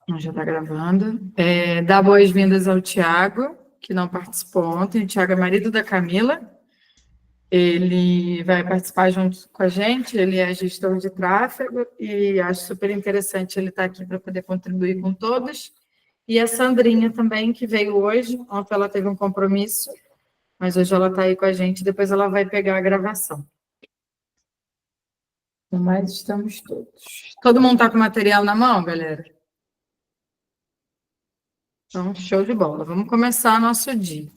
Já está gravando. Dar boas-vindas ao Tiago, que não participou ontem. O Tiago é marido da Camila. Ele vai participar junto com a gente. Ele é gestor de tráfego e acho super interessante ele estar aqui para poder contribuir com todos. E a Sandrinha também, que veio hoje. Ontem ela teve um compromisso, mas hoje ela está aí com a gente. Depois ela vai pegar a gravação. Mas estamos todos. Todo mundo está com material na mão, galera? Então, show de bola. Vamos começar nosso dia.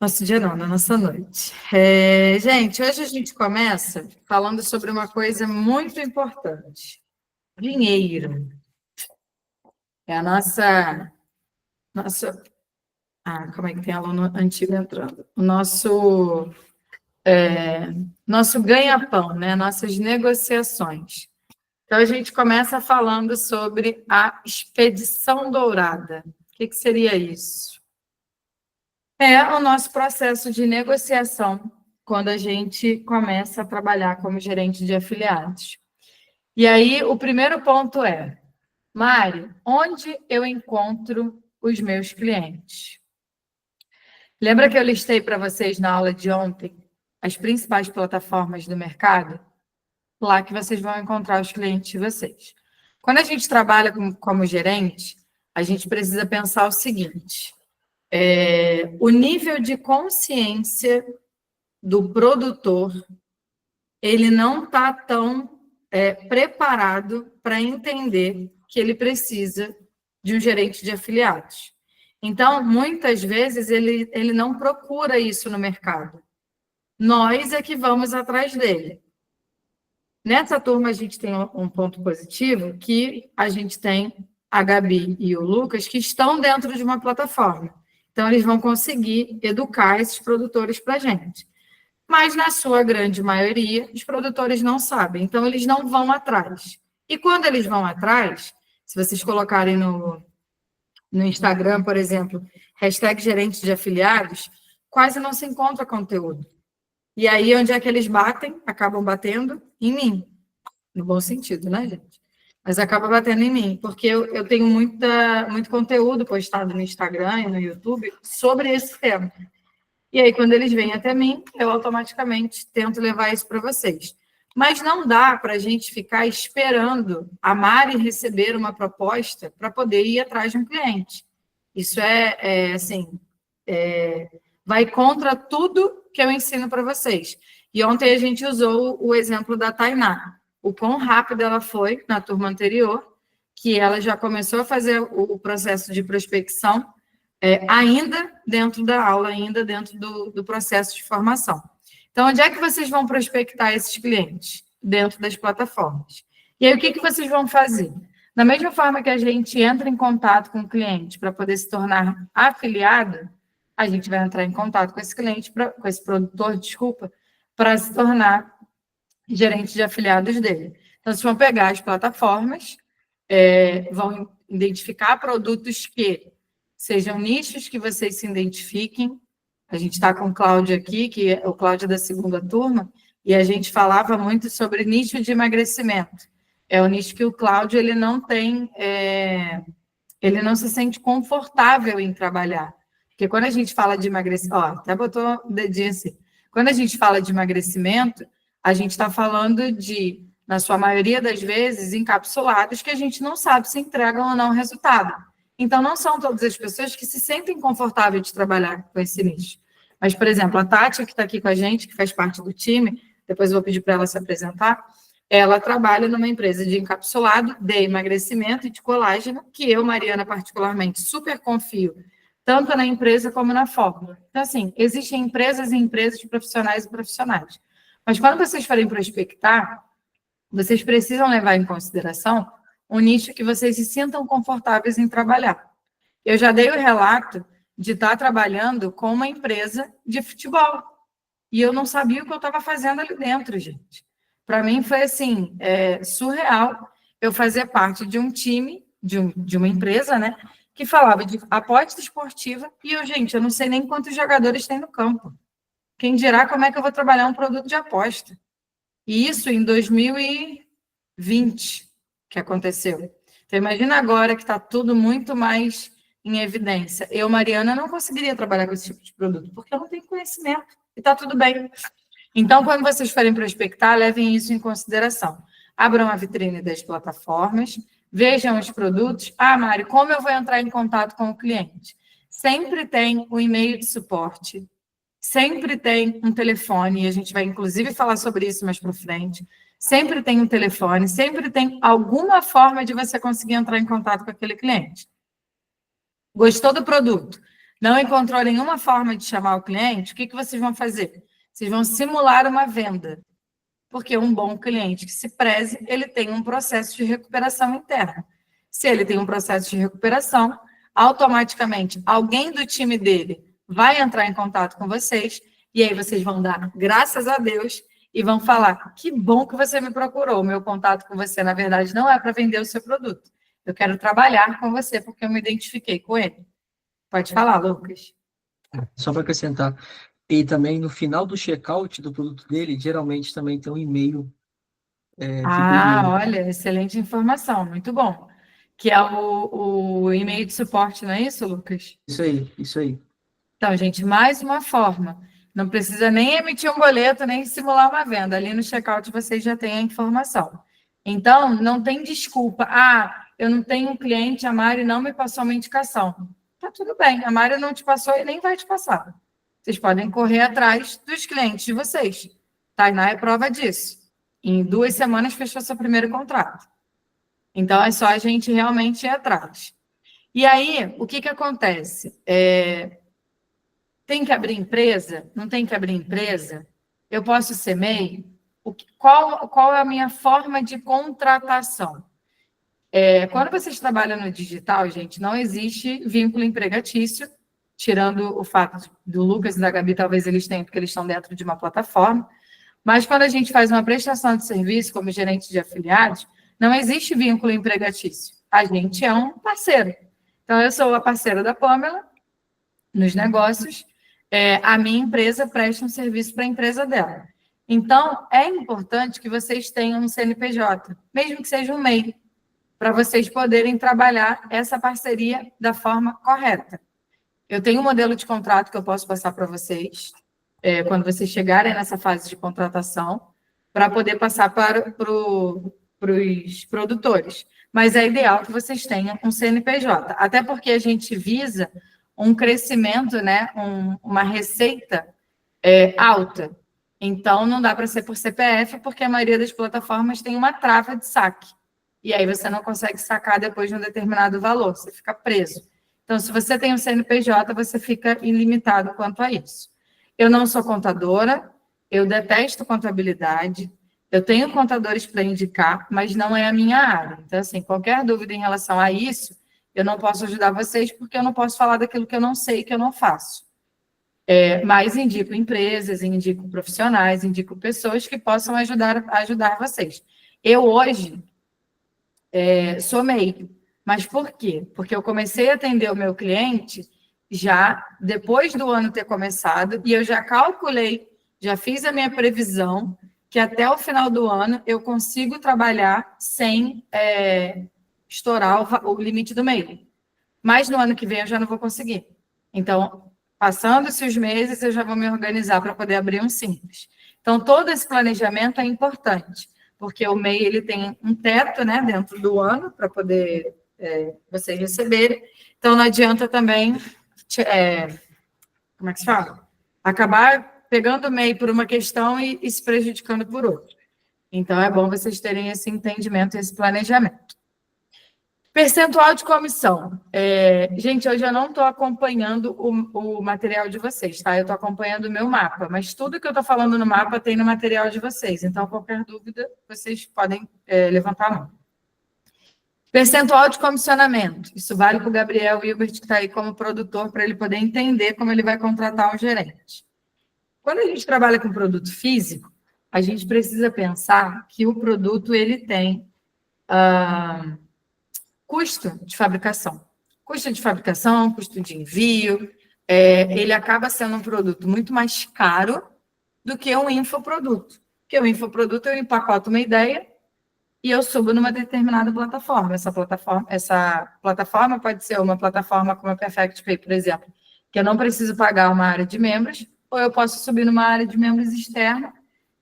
Nosso dia não, na nossa noite. Gente, hoje a gente começa falando sobre uma coisa muito importante. Dinheiro. É a nossa... como é que tem aluno antigo entrando? O nosso ganha-pão, né? Nossas negociações. Então, a gente começa falando sobre a expedição dourada. O que seria isso? É o nosso processo de negociação quando a gente começa a trabalhar como gerente de afiliados. E aí, o primeiro ponto é, Mari, onde eu encontro os meus clientes? Lembra que eu listei para vocês na aula de ontem as principais plataformas do mercado? Lá que vocês vão encontrar os clientes de vocês. Quando a gente trabalha como gerente, a gente precisa pensar o seguinte: o nível de consciência do produtor, ele não está tão preparado para entender que ele precisa de um gerente de afiliados. Então, muitas vezes, ele não procura isso no mercado. Nós é que vamos atrás dele. Nessa turma, a gente tem um ponto positivo, que a gente tem a Gabi e o Lucas, que estão dentro de uma plataforma. Então, eles vão conseguir educar esses produtores para a gente. Mas, na sua grande maioria, os produtores não sabem. Então, eles não vão atrás. E quando eles vão atrás, se vocês colocarem no Instagram, por exemplo, hashtag gerente de afiliados, quase não se encontra conteúdo. E aí, onde é que eles batem? Acabam batendo em mim. No bom sentido, né, gente? Mas acaba batendo em mim, porque eu tenho muito conteúdo postado no Instagram e no YouTube sobre esse tema. E aí, quando eles vêm até mim, eu automaticamente tento levar isso para vocês. Mas não dá para a gente ficar esperando a Mari receber uma proposta para poder ir atrás de um cliente. Isso vai contra tudo que eu ensino para vocês. E ontem a gente usou o exemplo da Tainá. O quão rápido ela foi na turma anterior, que ela já começou a fazer o processo de prospecção, ainda dentro da aula, ainda dentro do processo de formação. Então, onde é que vocês vão prospectar esses clientes? Dentro das plataformas. E aí, o que vocês vão fazer? Da mesma forma que a gente entra em contato com o cliente para poder se tornar afiliado, a gente vai entrar em contato com esse cliente, com esse produtor, para se tornar gerente de afiliados dele. Então, vocês vão pegar as plataformas, vão identificar produtos que sejam nichos que vocês se identifiquem. A gente está com o Cláudio aqui, que é o Cláudio da segunda turma, e a gente falava muito sobre nicho de emagrecimento. É o nicho que o Cláudio ele não tem, ele não se sente confortável em trabalhar. Porque quando a gente fala de emagrecimento, até botou o dedinho assim, quando a gente fala de emagrecimento, a gente está falando de, na sua maioria das vezes, encapsulados que a gente não sabe se entregam ou não resultado. Então, não são todas as pessoas que se sentem confortáveis de trabalhar com esse nicho. Mas, por exemplo, a Tati, que está aqui com a gente, que faz parte do time, depois eu vou pedir para ela se apresentar, ela trabalha numa empresa de encapsulado, de emagrecimento e de colágeno, que eu, Mariana, particularmente, super confio, tanto na empresa como na fórmula. Então, assim, existem empresas e empresas de profissionais e profissionais. Mas quando vocês forem prospectar, vocês precisam levar em consideração um nicho que vocês se sintam confortáveis em trabalhar. Eu já dei o relato de estar trabalhando com uma empresa de futebol. E eu não sabia o que eu estava fazendo ali dentro, gente. Para mim foi, assim, surreal eu fazer parte de um time, de uma empresa, né, que falava de aposta esportiva, e eu não sei nem quantos jogadores tem no campo. Quem dirá como é que eu vou trabalhar um produto de aposta. E isso em 2020 que aconteceu. Então, imagina agora que está tudo muito mais em evidência. Eu, Mariana, não conseguiria trabalhar com esse tipo de produto, porque eu não tenho conhecimento. E está tudo bem. Então, quando vocês forem prospectar, levem isso em consideração. Abram a vitrine das plataformas, vejam os produtos. Ah, Mari, como eu vou entrar em contato com o cliente? Sempre tem o e-mail de suporte, sempre tem um telefone, e a gente vai inclusive falar sobre isso mais para frente. Sempre tem um telefone, sempre tem alguma forma de você conseguir entrar em contato com aquele cliente. Gostou do produto? Não encontrou nenhuma forma de chamar o cliente? O que vocês vão fazer? Vocês vão simular uma venda. Porque um bom cliente que se preze, ele tem um processo de recuperação interna. Se ele tem um processo de recuperação, automaticamente alguém do time dele vai entrar em contato com vocês, e aí vocês vão dar graças a Deus e vão falar: que bom que você me procurou. O meu contato com você, na verdade, não é para vender o seu produto. Eu quero trabalhar com você porque eu me identifiquei com ele. Pode falar, Lucas. Só para acrescentar, e também no final do checkout do produto dele, geralmente também tem um e-mail de brinde. Olha, excelente informação, muito bom. Que é o e-mail de suporte, não é isso, Lucas? Isso aí, isso aí. Então, gente, mais uma forma. Não precisa nem emitir um boleto, nem simular uma venda. Ali no checkout vocês já têm a informação. Então, não tem desculpa. Ah, eu não tenho um cliente, a Mari não me passou uma indicação. Tá tudo bem, a Mari não te passou e nem vai te passar. Vocês podem correr atrás dos clientes de vocês. Tainá é prova disso. Em 2 semanas fechou seu primeiro contrato. Então, é só a gente realmente ir atrás. E aí, o que acontece? Tem que abrir empresa? Não tem que abrir empresa? Eu posso ser MEI? Qual é a minha forma de contratação? Quando vocês trabalham no digital, gente, não existe vínculo empregatício, tirando o fato do Lucas e da Gabi, talvez eles tenham, porque eles estão dentro de uma plataforma. Mas quando a gente faz uma prestação de serviço como gerente de afiliados, não existe vínculo empregatício. A gente é um parceiro. Então, eu sou a parceira da Pamela nos negócios, a minha empresa presta um serviço para a empresa dela. Então, é importante que vocês tenham um CNPJ, mesmo que seja um MEI, para vocês poderem trabalhar essa parceria da forma correta. Eu tenho um modelo de contrato que eu posso passar para vocês, quando vocês chegarem nessa fase de contratação, para poder passar para os produtores. Mas é ideal que vocês tenham um CNPJ, até porque a gente visa um crescimento, né, uma receita alta. Então, não dá para ser por CPF, porque a maioria das plataformas tem uma trava de saque. E aí você não consegue sacar depois de um determinado valor, você fica preso. Então, se você tem um CNPJ, você fica ilimitado quanto a isso. Eu não sou contadora, eu detesto contabilidade, eu tenho contadores para indicar, mas não é a minha área. Então, assim, qualquer dúvida em relação a isso, eu não posso ajudar vocês, porque eu não posso falar daquilo que eu não sei, que eu não faço. Mas indico empresas, indico profissionais, indico pessoas que possam ajudar vocês. Eu, hoje, sou MEI. Mas por quê? Porque eu comecei a atender o meu cliente já depois do ano ter começado, e eu já calculei, já fiz a minha previsão, que até o final do ano eu consigo trabalhar sem estourar o limite do MEI. Mas no ano que vem eu já não vou conseguir. Então, passando-se os meses, eu já vou me organizar para poder abrir um simples. Então, todo esse planejamento é importante, porque o MEI ele tem um teto, né, dentro do ano para poder vocês receberem. Então, não adianta também, como é que se fala? Acabar pegando o MEI por uma questão e se prejudicando por outra. Então, é bom vocês terem esse entendimento, esse planejamento. Percentual de comissão. Gente, hoje eu não estou acompanhando o material de vocês, tá? Eu estou acompanhando o meu mapa, mas tudo que eu estou falando no mapa tem no material de vocês. Então, qualquer dúvida, vocês podem levantar a mão. Percentual de comissionamento. Isso vale para o Gabriel Hilbert, que está aí como produtor, para ele poder entender como ele vai contratar um gerente. Quando a gente trabalha com produto físico, a gente precisa pensar que o produto ele tem custo de fabricação. Custo de fabricação, custo de envio, ele acaba sendo um produto muito mais caro do que um infoproduto. Porque o infoproduto eu empacoto uma ideia, e eu subo numa determinada plataforma. Essa plataforma pode ser uma plataforma como a Perfect Pay, por exemplo, que eu não preciso pagar uma área de membros, ou eu posso subir numa área de membros externa,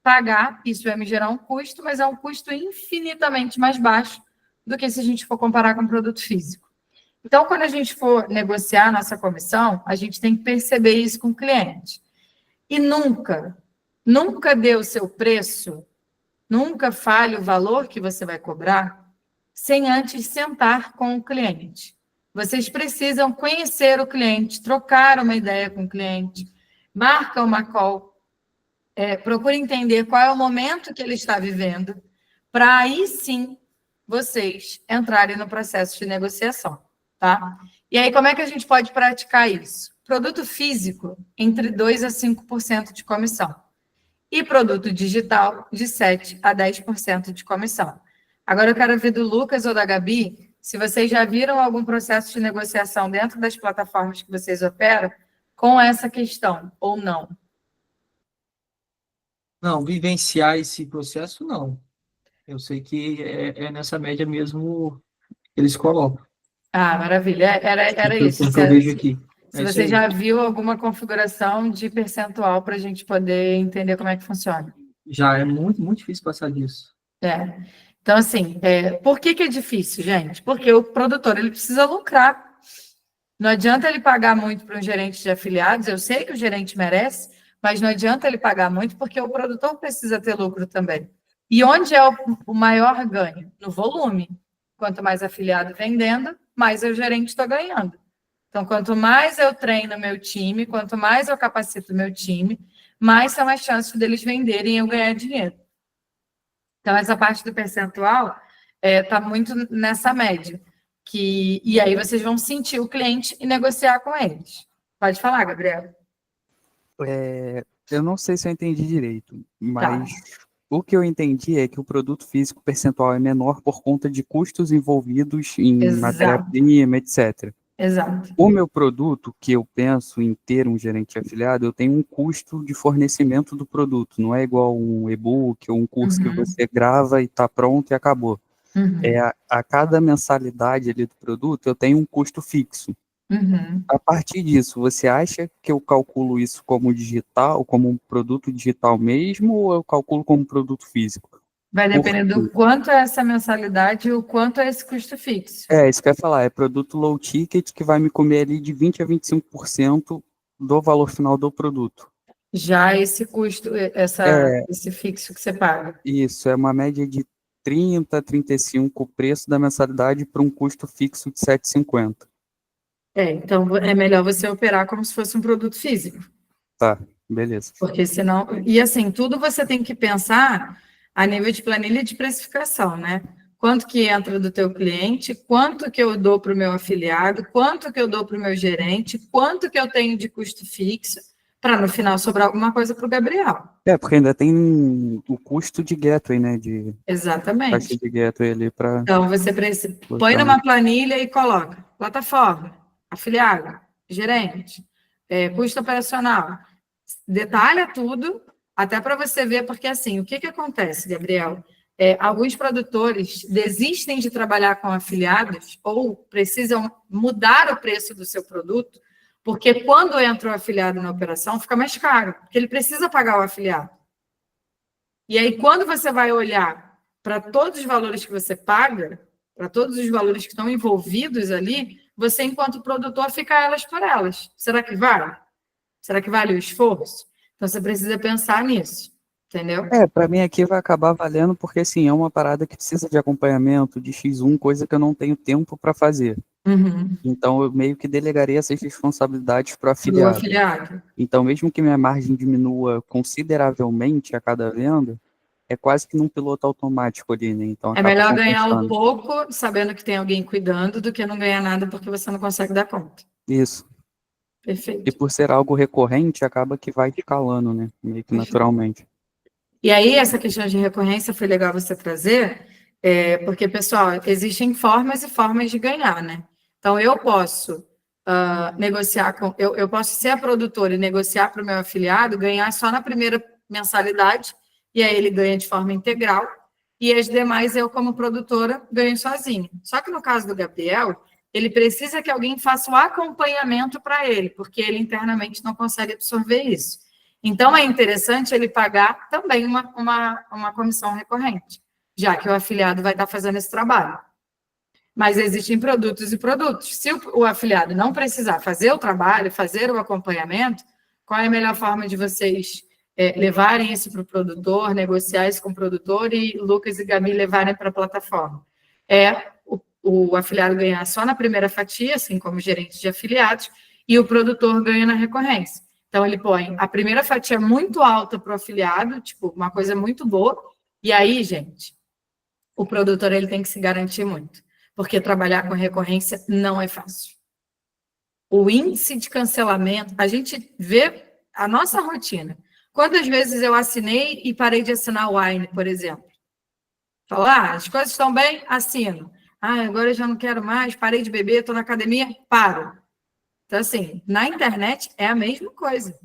pagar, isso vai me gerar um custo, mas é um custo infinitamente mais baixo do que se a gente for comparar com produto físico. Então, quando a gente for negociar a nossa comissão, a gente tem que perceber isso com o cliente. E nunca dê o seu preço, nunca fale o valor que você vai cobrar sem antes sentar com o cliente. Vocês precisam conhecer o cliente, trocar uma ideia com o cliente, marca uma call, procure entender qual é o momento que ele está vivendo, para aí sim vocês entrarem no processo de negociação, tá? E aí, como é que a gente pode praticar isso? Produto físico, entre 2% a 5% de comissão. E produto digital, de 7% a 10% de comissão. Agora eu quero ver do Lucas ou da Gabi, se vocês já viram algum processo de negociação dentro das plataformas que vocês operam com essa questão, ou não. Não, vivenciar esse processo, não. Eu sei que é nessa média mesmo que eles colocam. Ah, maravilha. Era isso. Pelo que eu vejo aqui. Se É isso você aí. já viu alguma configuração de percentual para a gente poder entender como é que funciona. Já é muito, muito difícil passar disso. Então, assim, por que é difícil, gente? Porque o produtor ele precisa lucrar. Não adianta ele pagar muito para um gerente de afiliados, eu sei que o gerente merece, mas não adianta ele pagar muito porque o produtor precisa ter lucro também. E onde é o maior ganho? No volume. Quanto mais afiliado vendendo, mais o gerente está ganhando. Então, quanto mais eu treino meu time, quanto mais eu capacito meu time, mais são as chances deles venderem e eu ganhar dinheiro. Então, essa parte do percentual está muito nessa média. E aí vocês vão sentir o cliente e negociar com eles. Pode falar, Gabriel. Eu não sei se eu entendi direito, mas Tá. o que eu entendi é que o produto físico percentual é menor por conta de custos envolvidos em Exato, matéria-prima, etc. exato. O meu produto, que eu penso em ter um gerente afiliado, eu tenho um custo de fornecimento do produto. Não é igual um e-book ou um curso que você grava e está pronto e acabou. A cada mensalidade ali do produto, eu tenho um custo fixo. A partir disso, você acha que eu calculo isso como digital, como um produto digital mesmo, ou eu calculo como produto físico? Vai depender do quanto é essa mensalidade e o quanto é esse custo fixo. Isso que eu ia falar, é produto low ticket que vai me comer ali de 20% a 25% do valor final do produto. Já esse custo, esse fixo que você paga. Isso, é uma média de 30 a 35 o preço da mensalidade para um custo fixo de 7,50. Então é melhor você operar como se fosse um produto físico. Tá, beleza. Porque senão... E assim, tudo você tem que pensar a nível de planilha de precificação, né? Quanto que entra do teu cliente, quanto que eu dou para o meu afiliado, quanto que eu dou para o meu gerente, quanto que eu tenho de custo fixo, para no final sobrar alguma coisa para o Gabriel. Porque ainda tem o custo de gateway, né? De Exatamente. taxa de gateway ali para... Então, você põe numa planilha e coloca plataforma, afiliado, gerente, custo operacional. Detalha tudo, até para você ver, porque assim, o que acontece, Gabriel? Alguns produtores desistem de trabalhar com afiliados ou precisam mudar o preço do seu produto, porque quando entra o afiliado na operação, fica mais caro, porque ele precisa pagar o afiliado. E aí, quando você vai olhar para todos os valores que você paga, para todos os valores que estão envolvidos ali, você, enquanto produtor, fica elas por elas. Será que vale? Será que vale o esforço? Então, você precisa pensar nisso, entendeu? Para mim aqui vai acabar valendo, porque assim, é uma parada que precisa de acompanhamento, de X1, coisa que eu não tenho tempo para fazer. Então, eu meio que delegaria essas responsabilidades para o afiliado. Então, mesmo que minha margem diminua consideravelmente a cada venda, é quase que num piloto automático ali, né? Então, é melhor ganhar um pouco, sabendo que tem alguém cuidando, do que não ganhar nada porque você não consegue dar conta. Isso. Perfeito. E por ser algo recorrente, acaba que vai escalando, né? Meio que naturalmente. E aí, essa questão de recorrência foi legal você trazer, porque, pessoal, existem formas e formas de ganhar, né? Então, eu posso negociar com... Eu posso ser a produtora e negociar para o meu afiliado, ganhar só na primeira mensalidade, e aí ele ganha de forma integral, e as demais eu, como produtora, ganho sozinha. Só que no caso do Gabriel, ele precisa que alguém faça o acompanhamento para ele, porque ele internamente não consegue absorver isso. Então, é interessante ele pagar também uma comissão recorrente, já que o afiliado vai estar fazendo esse trabalho. Mas existem produtos e produtos. Se o afiliado não precisar fazer o trabalho, fazer o acompanhamento, qual é a melhor forma de vocês levarem isso para o produtor, negociar isso com o produtor e Lucas e Gabi levarem para a plataforma? O afiliado ganhar só na primeira fatia, assim como gerente de afiliados, e o produtor ganha na recorrência. Então, ele põe a primeira fatia muito alta para o afiliado, tipo, uma coisa muito boa, e aí, gente, o produtor ele tem que se garantir muito, porque trabalhar com recorrência não é fácil. O índice de cancelamento, a gente vê a nossa rotina. Quantas vezes eu assinei e parei de assinar o Wine, por exemplo? Falar, as coisas estão bem, assino. Agora eu já não quero mais, parei de beber, estou na academia, paro. Então, assim, na internet é a mesma coisa.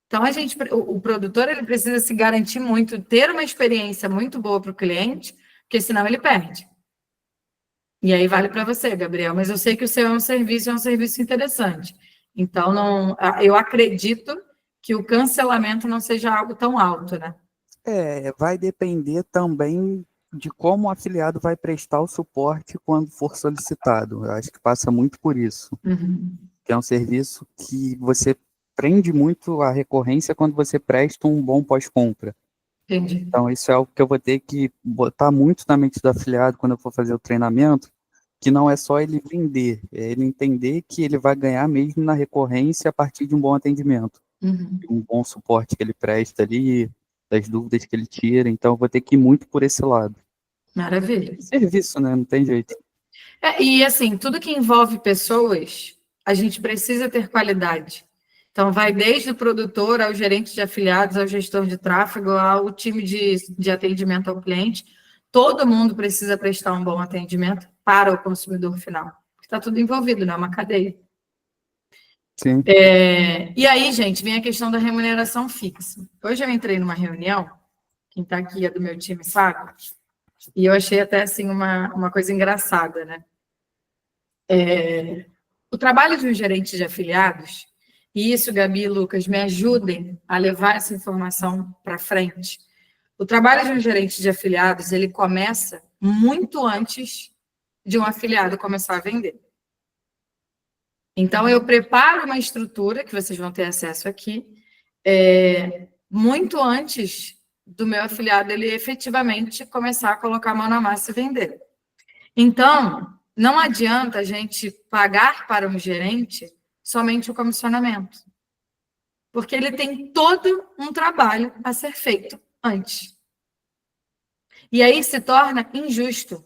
Então, o produtor ele precisa se garantir muito, ter uma experiência muito boa para o cliente, porque senão ele perde. E aí vale para você, Gabriel, mas eu sei que o seu é um serviço interessante. Então, eu acredito que o cancelamento não seja algo tão alto, né? Vai depender também de como o afiliado vai prestar o suporte quando for solicitado. Eu acho que passa muito por isso. Que é um serviço que você prende muito a recorrência quando você presta um bom pós-compra. Entendi. Então, isso é algo que eu vou ter que botar muito na mente do afiliado quando eu for fazer o treinamento, que não é só ele vender, é ele entender que ele vai ganhar mesmo na recorrência a partir de um bom atendimento, de um bom suporte que ele presta ali, das dúvidas que ele tira. Então, eu vou ter que ir muito por esse lado. Maravilha. Serviço, né? Não tem jeito. E assim, tudo que envolve pessoas, a gente precisa ter qualidade. Então, vai desde o produtor ao gerente de afiliados, ao gestor de tráfego, ao time de atendimento ao cliente. Todo mundo precisa prestar um bom atendimento para o consumidor final. Está tudo envolvido, não é uma cadeia. Sim. E aí, gente, vem a questão da remuneração fixa. Hoje eu entrei numa reunião, quem está aqui é do meu time, sabe? E eu achei até assim uma coisa engraçada, né? O trabalho de um gerente de afiliados, e isso, Gabi e Lucas, me ajudem a levar essa informação para frente. O trabalho de um gerente de afiliados, ele começa muito antes de um afiliado começar a vender. Então, eu preparo uma estrutura, que vocês vão ter acesso aqui, muito antes do meu afiliado ele efetivamente começar a colocar a mão na massa e vender. Então, não adianta a gente pagar para um gerente somente o comissionamento, porque ele tem todo um trabalho a ser feito antes. E aí se torna injusto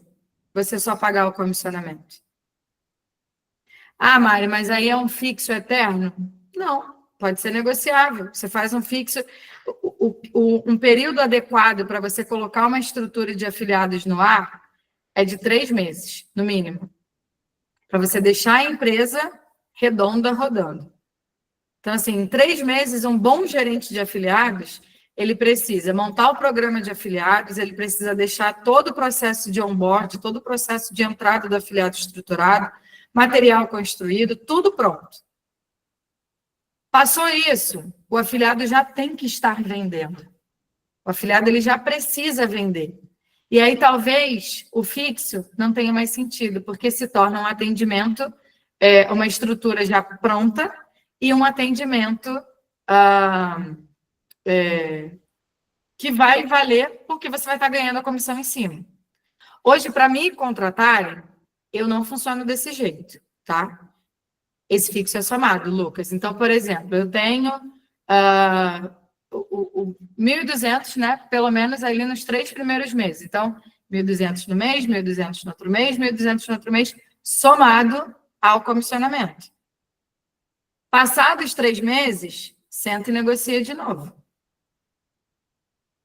você só pagar o comissionamento. Mari, mas aí é um fixo eterno? Não, pode ser negociável. Você faz um fixo, um período adequado para você colocar uma estrutura de afiliados no ar é de 3 meses, no mínimo, para você deixar a empresa redonda rodando. Então, assim, em 3 meses, um bom gerente de afiliados, ele precisa montar o programa de afiliados, ele precisa deixar todo o processo de onboard, todo o processo de entrada do afiliado estruturado, material construído, tudo pronto. Passou isso, o afiliado já tem que estar vendendo. O afiliado ele já precisa vender. E aí, talvez, o fixo não tenha mais sentido, porque se torna um atendimento, uma estrutura já pronta e um atendimento que vai valer porque você vai estar ganhando a comissão em cima. Hoje, para me contratarem, eu não funciono desse jeito, tá? Esse fixo é somado, Lucas. Então, por exemplo, eu tenho o 1.200, né? Pelo menos ali nos 3 primeiros meses. Então, 1.200 no mês, 1.200 no outro mês, 1.200 no outro mês, somado ao comissionamento. Passados 3 meses, senta e negocia de novo.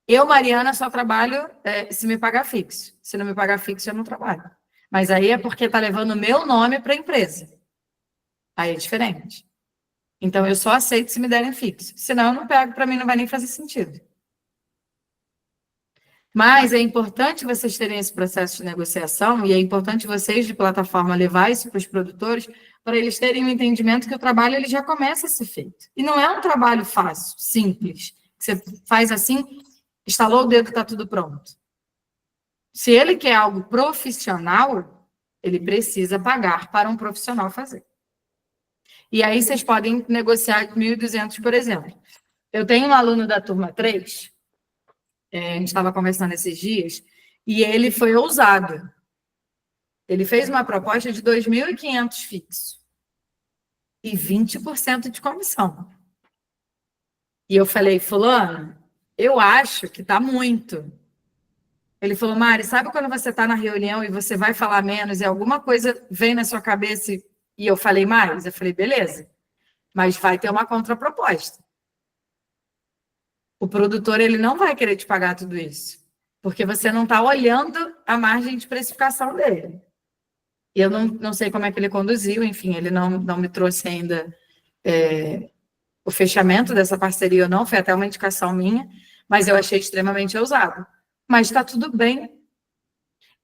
Eu, Mariana, só trabalho se me pagar fixo. Se não me pagar fixo, eu não trabalho. Mas aí é porque está levando o meu nome para a empresa. Aí é diferente. Então, eu só aceito se me derem fixo. Senão, eu não pego, para mim não vai nem fazer sentido. Mas é importante vocês terem esse processo de negociação e é importante vocês, de plataforma, levar isso para os produtores para eles terem o entendimento que o trabalho ele já começa a ser feito. E não é um trabalho fácil, simples, que você faz assim, estalou o dedo, está tudo pronto. Se ele quer algo profissional, ele precisa pagar para um profissional fazer. E aí vocês podem negociar 1.200, por exemplo. Eu tenho um aluno da turma 3, a gente estava conversando esses dias, e ele foi ousado. Ele fez uma proposta de 2.500 fixo e 20% de comissão. E eu falei, fulano, eu acho que está muito. Ele falou, Mari, sabe quando você está na reunião e você vai falar menos e alguma coisa vem na sua cabeça e eu falei mais? Eu falei, beleza, mas vai ter uma contraproposta. O produtor ele não vai querer te pagar tudo isso, porque você não está olhando a margem de precificação dele. E eu não sei como é que ele conduziu, enfim, ele não me trouxe ainda o fechamento dessa parceria ou não, foi até uma indicação minha, mas eu achei extremamente ousado. Mas está tudo bem.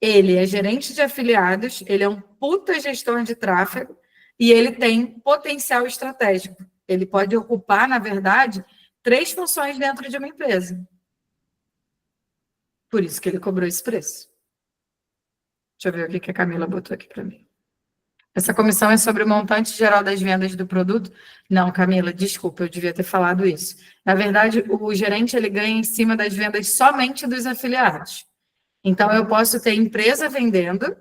Ele é gerente de afiliados, ele é um puta gestor de tráfego e ele tem potencial estratégico. Ele pode ocupar, na verdade, 3 funções dentro de uma empresa. Por isso que ele cobrou esse preço. Deixa eu ver o que a Camila botou aqui para mim. Essa comissão é sobre o montante geral das vendas do produto? Não, Camila, desculpa, eu devia ter falado isso. Na verdade, o gerente ele ganha em cima das vendas somente dos afiliados. Então, eu posso ter empresa vendendo,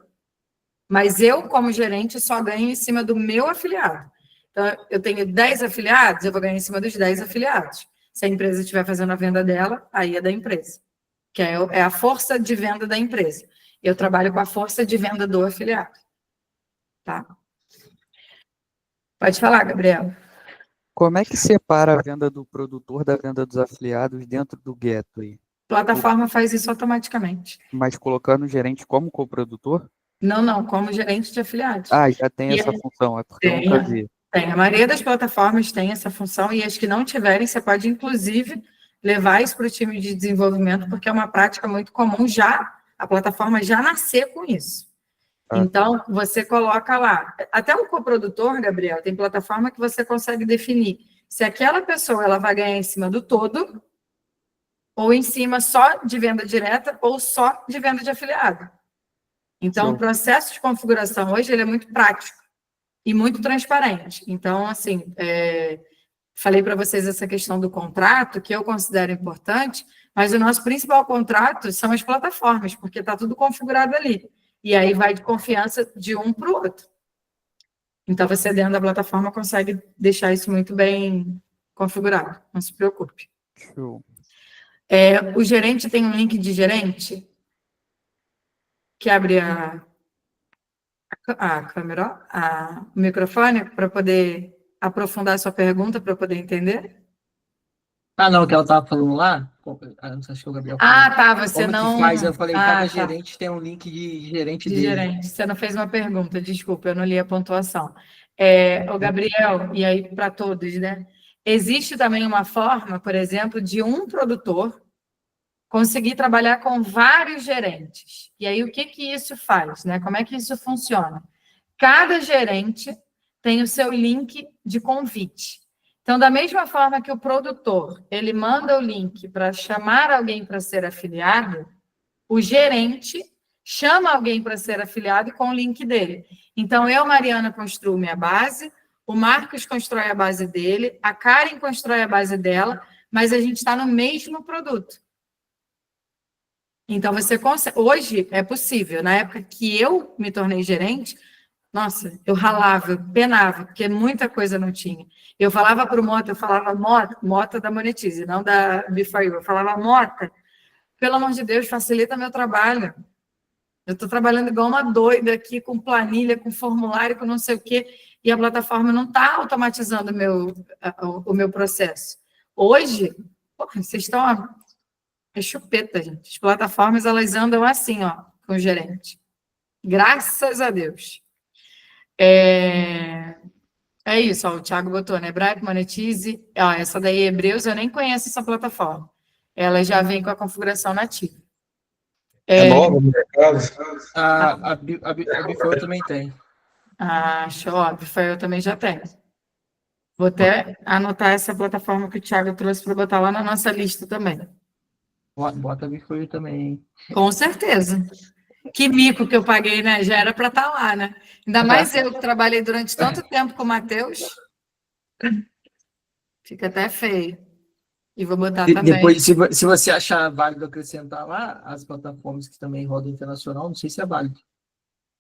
mas eu, como gerente, só ganho em cima do meu afiliado. Então, eu tenho 10 afiliados, eu vou ganhar em cima dos 10 afiliados. Se a empresa estiver fazendo a venda dela, aí é da empresa, que é a força de venda da empresa. Eu trabalho com a força de venda do afiliado. Tá? Pode falar, Gabriel. Como é que separa a venda do produtor da venda dos afiliados dentro do Gateway? A plataforma faz isso automaticamente. Mas colocando o gerente como coprodutor? Não, como gerente de afiliados. Ah, já tem essa função, é porque eu nunca vi. Tem, a maioria das plataformas tem essa função e as que não tiverem, você pode, inclusive, levar isso para o time de desenvolvimento, porque é uma prática muito comum a plataforma já nascer com isso. Então, você coloca lá, até o coprodutor, Gabriel, tem plataforma que você consegue definir se aquela pessoa ela vai ganhar em cima do todo, ou em cima só de venda direta, ou só de venda de afiliado. Então, o processo de configuração hoje ele é muito prático e muito transparente. Então, assim, falei para vocês essa questão do contrato, que eu considero importante, mas o nosso principal contrato são as plataformas, porque está tudo configurado ali. E aí vai de confiança de um para o outro. Então, você dentro da plataforma consegue deixar isso muito bem configurado. Não se preocupe. Show. O gerente tem um link de gerente que abre a câmera, o microfone, para poder aprofundar a sua pergunta, para poder entender? Não, que ela estava falando lá, não sei se o Gabriel falou. Tá, você como não... que faz? Eu falei, cada tá. gerente tem um link de gerente dele. Gerente, você não fez uma pergunta, desculpa, eu não li a pontuação. O Gabriel, e aí para todos, né? Existe também uma forma, por exemplo, de um produtor conseguir trabalhar com vários gerentes. E aí, o que isso faz, né? Como é que isso funciona? Cada gerente tem o seu link de convite. Então, da mesma forma que o produtor, ele manda o link para chamar alguém para ser afiliado, o gerente chama alguém para ser afiliado com o link dele. Então, eu, Mariana, construo minha base, o Marcos constrói a base dele, a Karen constrói a base dela, mas a gente está no mesmo produto. Então, você consegue... Hoje é possível. Na época que eu me tornei gerente, nossa, eu ralava, eu penava, porque muita coisa não tinha. Eu falava para o Mota, Mota da Monetize, não da Before You. Eu falava, Mota, pelo amor de Deus, facilita meu trabalho. Eu estou trabalhando igual uma doida aqui, com planilha, com formulário, com não sei o quê, e a plataforma não está automatizando o meu processo. Hoje, vocês estão... É chupeta, gente. As plataformas, elas andam assim, com o gerente. Graças a Deus. É isso, o Thiago botou, né? Hebraico, Monetize. Essa daí, Hebreus, eu nem conheço essa plataforma. Ela já vem com a configuração nativa. É nova no mercado? A Bifoil também tem. Show. A Bifoil eu também já tenho. Vou até anotar essa plataforma que o Thiago trouxe para botar lá na nossa lista também. Bota a Bifoil também, hein? Com certeza. Que mico que eu paguei, né? Já era para estar lá, né? Ainda mais eu que trabalhei durante tanto tempo com o Matheus. Fica até feio. E vou botar também. Depois, se você achar válido acrescentar lá, as plataformas que também rodam internacional, não sei se é válido.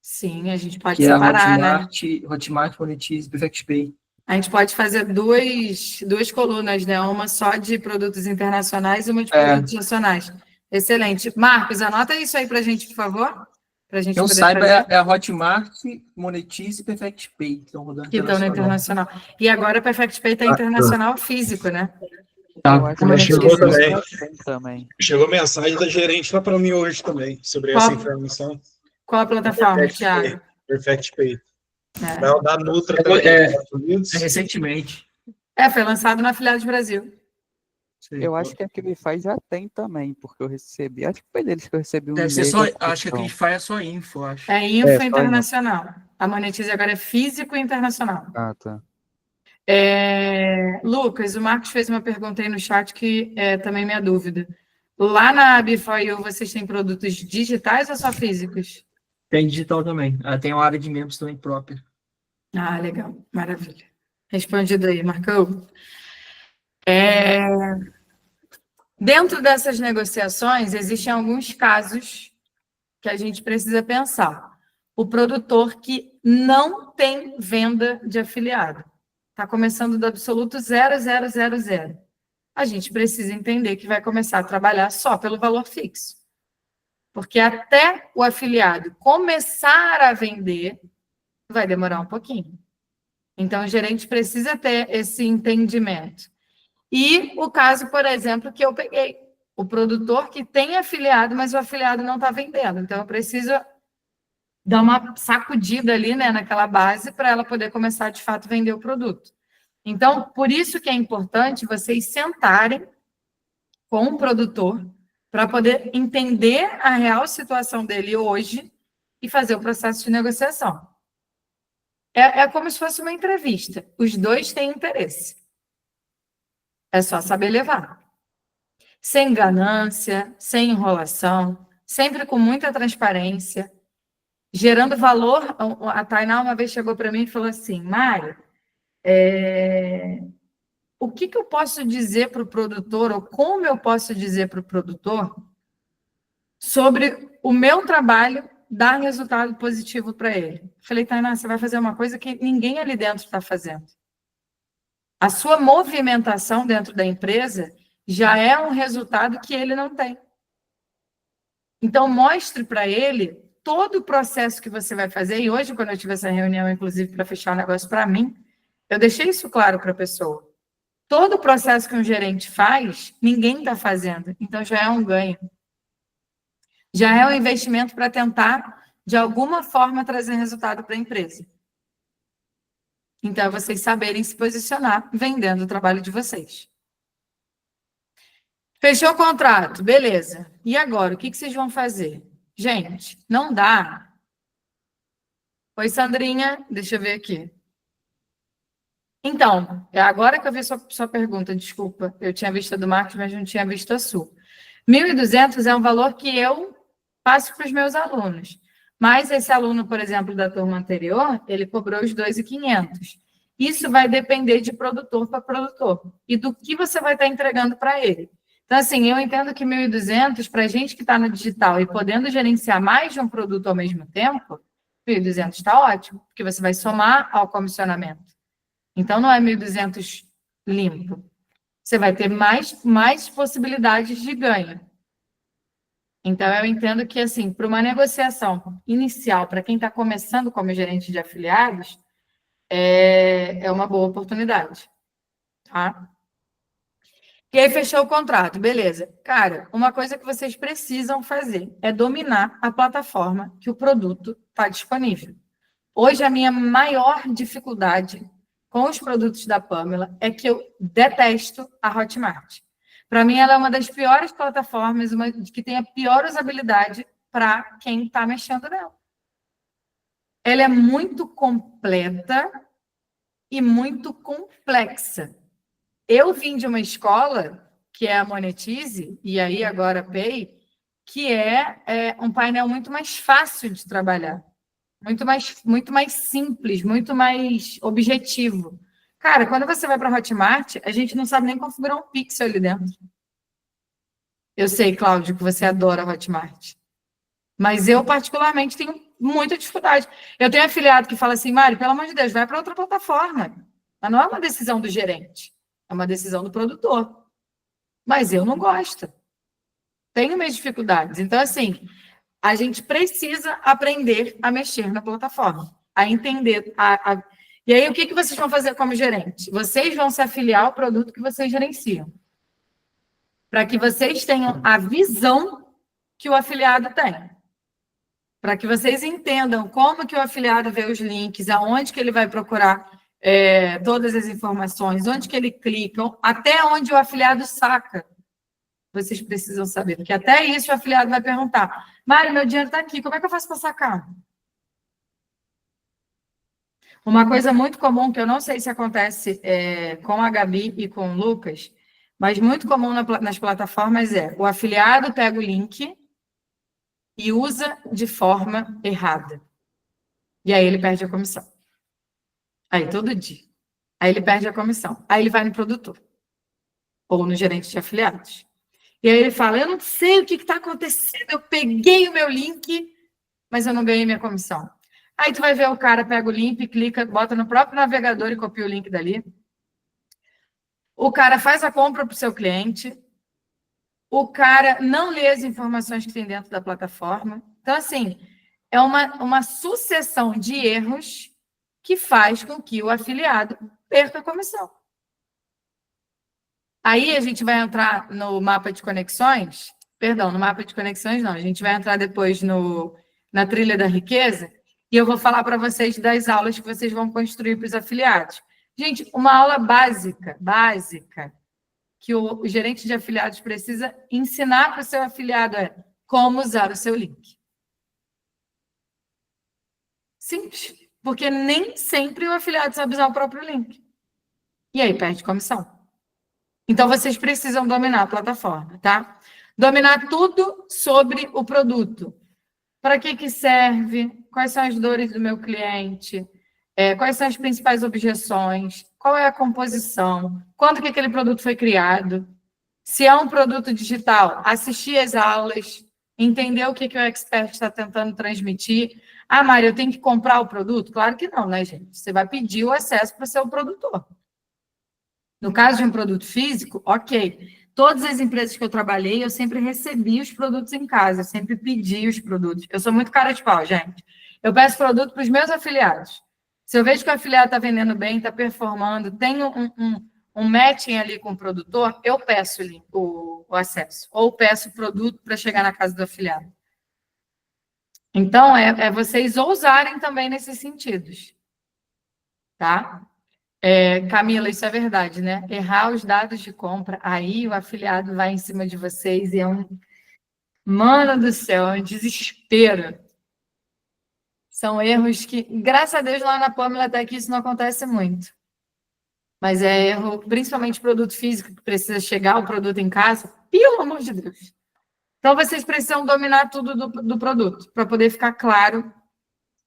Sim, a gente pode Que separar, é a né? Hotmart, Monetize, PerfectPay. A gente pode fazer duas colunas, né? Uma só de produtos internacionais e uma de produtos nacionais. Excelente. Marcos, anota isso aí para a gente, por favor. Para a gente Eu poder saiba, fazer. é a Hotmart, Monetize e PerfectPay, que estão rodando Que estão no internacional. E agora a PerfectPay está internacional físico, né? Eu acho que Chegou também. Chegou mensagem da gerente lá para mim hoje também, sobre essa informação. Qual a plataforma, Thiago? PerfectPay. É. Da Nutra também, Estados Unidos. Recentemente. Foi lançado na Afiliados Brasil. Sim. Eu acho que a Clify já tem também, porque eu recebi. Acho que foi deles que eu recebi um Deve ser e-mail. acho que a Clify é só info, acho. É info internacional. A Monetize agora é físico e internacional. Ah, tá. Lucas, o Marcos fez uma pergunta aí no chat que é também minha dúvida. Lá na Bifoil, vocês têm produtos digitais ou só físicos? Tem digital também. Tem uma área de membros também própria. Legal. Maravilha. Respondido aí, Marcão. Dentro dessas negociações, existem alguns casos que a gente precisa pensar. O produtor que não tem venda de afiliado. Está começando do absoluto 0,000. A gente precisa entender que vai começar a trabalhar só pelo valor fixo. Porque até o afiliado começar a vender, vai demorar um pouquinho. Então, o gerente precisa ter esse entendimento. E o caso, por exemplo, que eu peguei. O produtor que tem afiliado, mas o afiliado não está vendendo. Então, eu preciso dar uma sacudida ali, né, naquela base para ela poder começar, de fato, a vender o produto. Então, por isso que é importante vocês sentarem com o produtor para poder entender a real situação dele hoje e fazer o processo de negociação. É como se fosse uma entrevista. Os dois têm interesse. É só saber levar. Sem ganância, sem enrolação, sempre com muita transparência, gerando valor. A Tainá uma vez chegou para mim e falou assim, Mário, o que eu posso dizer para o produtor, ou como eu posso dizer para o produtor sobre o meu trabalho dar resultado positivo para ele? Falei, Tainá, você vai fazer uma coisa que ninguém ali dentro está fazendo. A sua movimentação dentro da empresa já é um resultado que ele não tem. Então, mostre para ele todo o processo que você vai fazer. E hoje, quando eu tive essa reunião, inclusive, para fechar o negócio para mim, eu deixei isso claro para a pessoa. Todo o processo que um gerente faz, ninguém está fazendo. Então, já é um ganho. Já é um investimento para tentar, de alguma forma, trazer resultado para a empresa. Então, é vocês saberem se posicionar vendendo o trabalho de vocês. Fechou o contrato, beleza. E agora, o que vocês vão fazer? Gente, não dá. Oi, Sandrinha, deixa eu ver aqui. Então, é agora que eu vi sua pergunta, desculpa. Eu tinha visto a do Marcos, mas não tinha visto a sua. 1.200 é um valor que eu passo para os meus alunos. Mas esse aluno, por exemplo, da turma anterior, ele cobrou os 2.500. Isso vai depender de produtor para produtor e do que você vai estar entregando para ele. Então, assim, eu entendo que 1.200, para a gente que está no digital e podendo gerenciar mais de um produto ao mesmo tempo, 1.200 está ótimo, porque você vai somar ao comissionamento. Então, não é 1.200 limpo. Você vai ter mais possibilidades de ganho. Então, eu entendo que, assim, para uma negociação inicial, para quem está começando como gerente de afiliados, é uma boa oportunidade. Tá? E aí, fechou o contrato, beleza. Cara, uma coisa que vocês precisam fazer é dominar a plataforma que o produto está disponível. Hoje, a minha maior dificuldade com os produtos da Pamela é que eu detesto a Hotmart. Para mim, ela é uma das piores plataformas, uma que tem a pior usabilidade para quem está mexendo nela. Ela é muito completa e muito complexa. Eu vim de uma escola, que é a Monetize, e aí agora a Pay, que é um painel muito mais fácil de trabalhar, muito mais simples, muito mais objetivo. Cara, quando você vai para a Hotmart, a gente não sabe nem configurar um pixel ali dentro. Eu sei, Cláudio, que você adora a Hotmart. Mas eu, particularmente, tenho muita dificuldade. Eu tenho afiliado que fala assim, Mari, pelo amor de Deus, vai para outra plataforma. Mas não é uma decisão do gerente, é uma decisão do produtor. Mas eu não gosto. Tenho minhas dificuldades. Então, assim, a gente precisa aprender a mexer na plataforma, a entender. E aí, o que vocês vão fazer como gerente? Vocês vão se afiliar ao produto que vocês gerenciam, para que vocês tenham a visão que o afiliado tem. Para que vocês entendam como que o afiliado vê os links, aonde que ele vai procurar todas as informações, onde que ele clica, até onde o afiliado saca. Vocês precisam saber, porque até isso o afiliado vai perguntar. Mário, meu dinheiro está aqui, como é que eu faço para sacar? Uma coisa muito comum, que eu não sei se acontece com a Gabi e com o Lucas, mas muito comum nas plataformas o afiliado pega o link e usa de forma errada. E aí ele perde a comissão. Aí, todo dia. Aí ele perde a comissão. Aí ele vai no produtor. Ou no gerente de afiliados. E aí ele fala, eu não sei o que está acontecendo, eu peguei o meu link, mas eu não ganhei minha comissão. Aí tu vai ver o cara, pega o link, clica, bota no próprio navegador e copia o link dali. O cara faz a compra para o seu cliente. O cara não lê as informações que tem dentro da plataforma. Então, assim, é uma sucessão de erros que faz com que o afiliado perca a comissão. Aí a gente vai entrar no mapa de conexões. Perdão, no mapa de conexões não. A gente vai entrar depois na trilha da riqueza e eu vou falar para vocês das aulas que vocês vão construir para os afiliados. Gente, uma aula básica, que o gerente de afiliados precisa ensinar para o seu afiliado como usar o seu link. Simples, porque nem sempre o afiliado sabe usar o próprio link. E aí perde comissão. Então, vocês precisam dominar a plataforma, tá? Dominar tudo sobre o produto. Para que serve? Quais são as dores do meu cliente? Quais são as principais objeções? Qual é a composição? Quando que aquele produto foi criado? Se é um produto digital, assistir as aulas, entender o que o expert está tentando transmitir. Ah, Mari, eu tenho que comprar o produto? Claro que não, né, gente? Você vai pedir o acesso para o seu produtor. No caso de um produto físico, ok. Todas as empresas que eu trabalhei, eu sempre recebi os produtos em casa, eu sempre pedi os produtos. Eu sou muito cara de pau, gente. Eu peço produto para os meus afiliados. Se eu vejo que o afiliado está vendendo bem, está performando, tem um matching ali com o produtor, eu peço o acesso. Ou peço o produto para chegar na casa do afiliado. Então, vocês ousarem também nesses sentidos. Tá? Camila, isso é verdade, né? Errar os dados de compra, aí o afiliado vai em cima de vocês e mano do céu, é um desespero. São erros que, graças a Deus, lá na Pâmela até que isso não acontece muito. Mas é erro, principalmente produto físico, que precisa chegar o produto em casa, pelo amor de Deus. Então, vocês precisam dominar tudo do produto, para poder ficar claro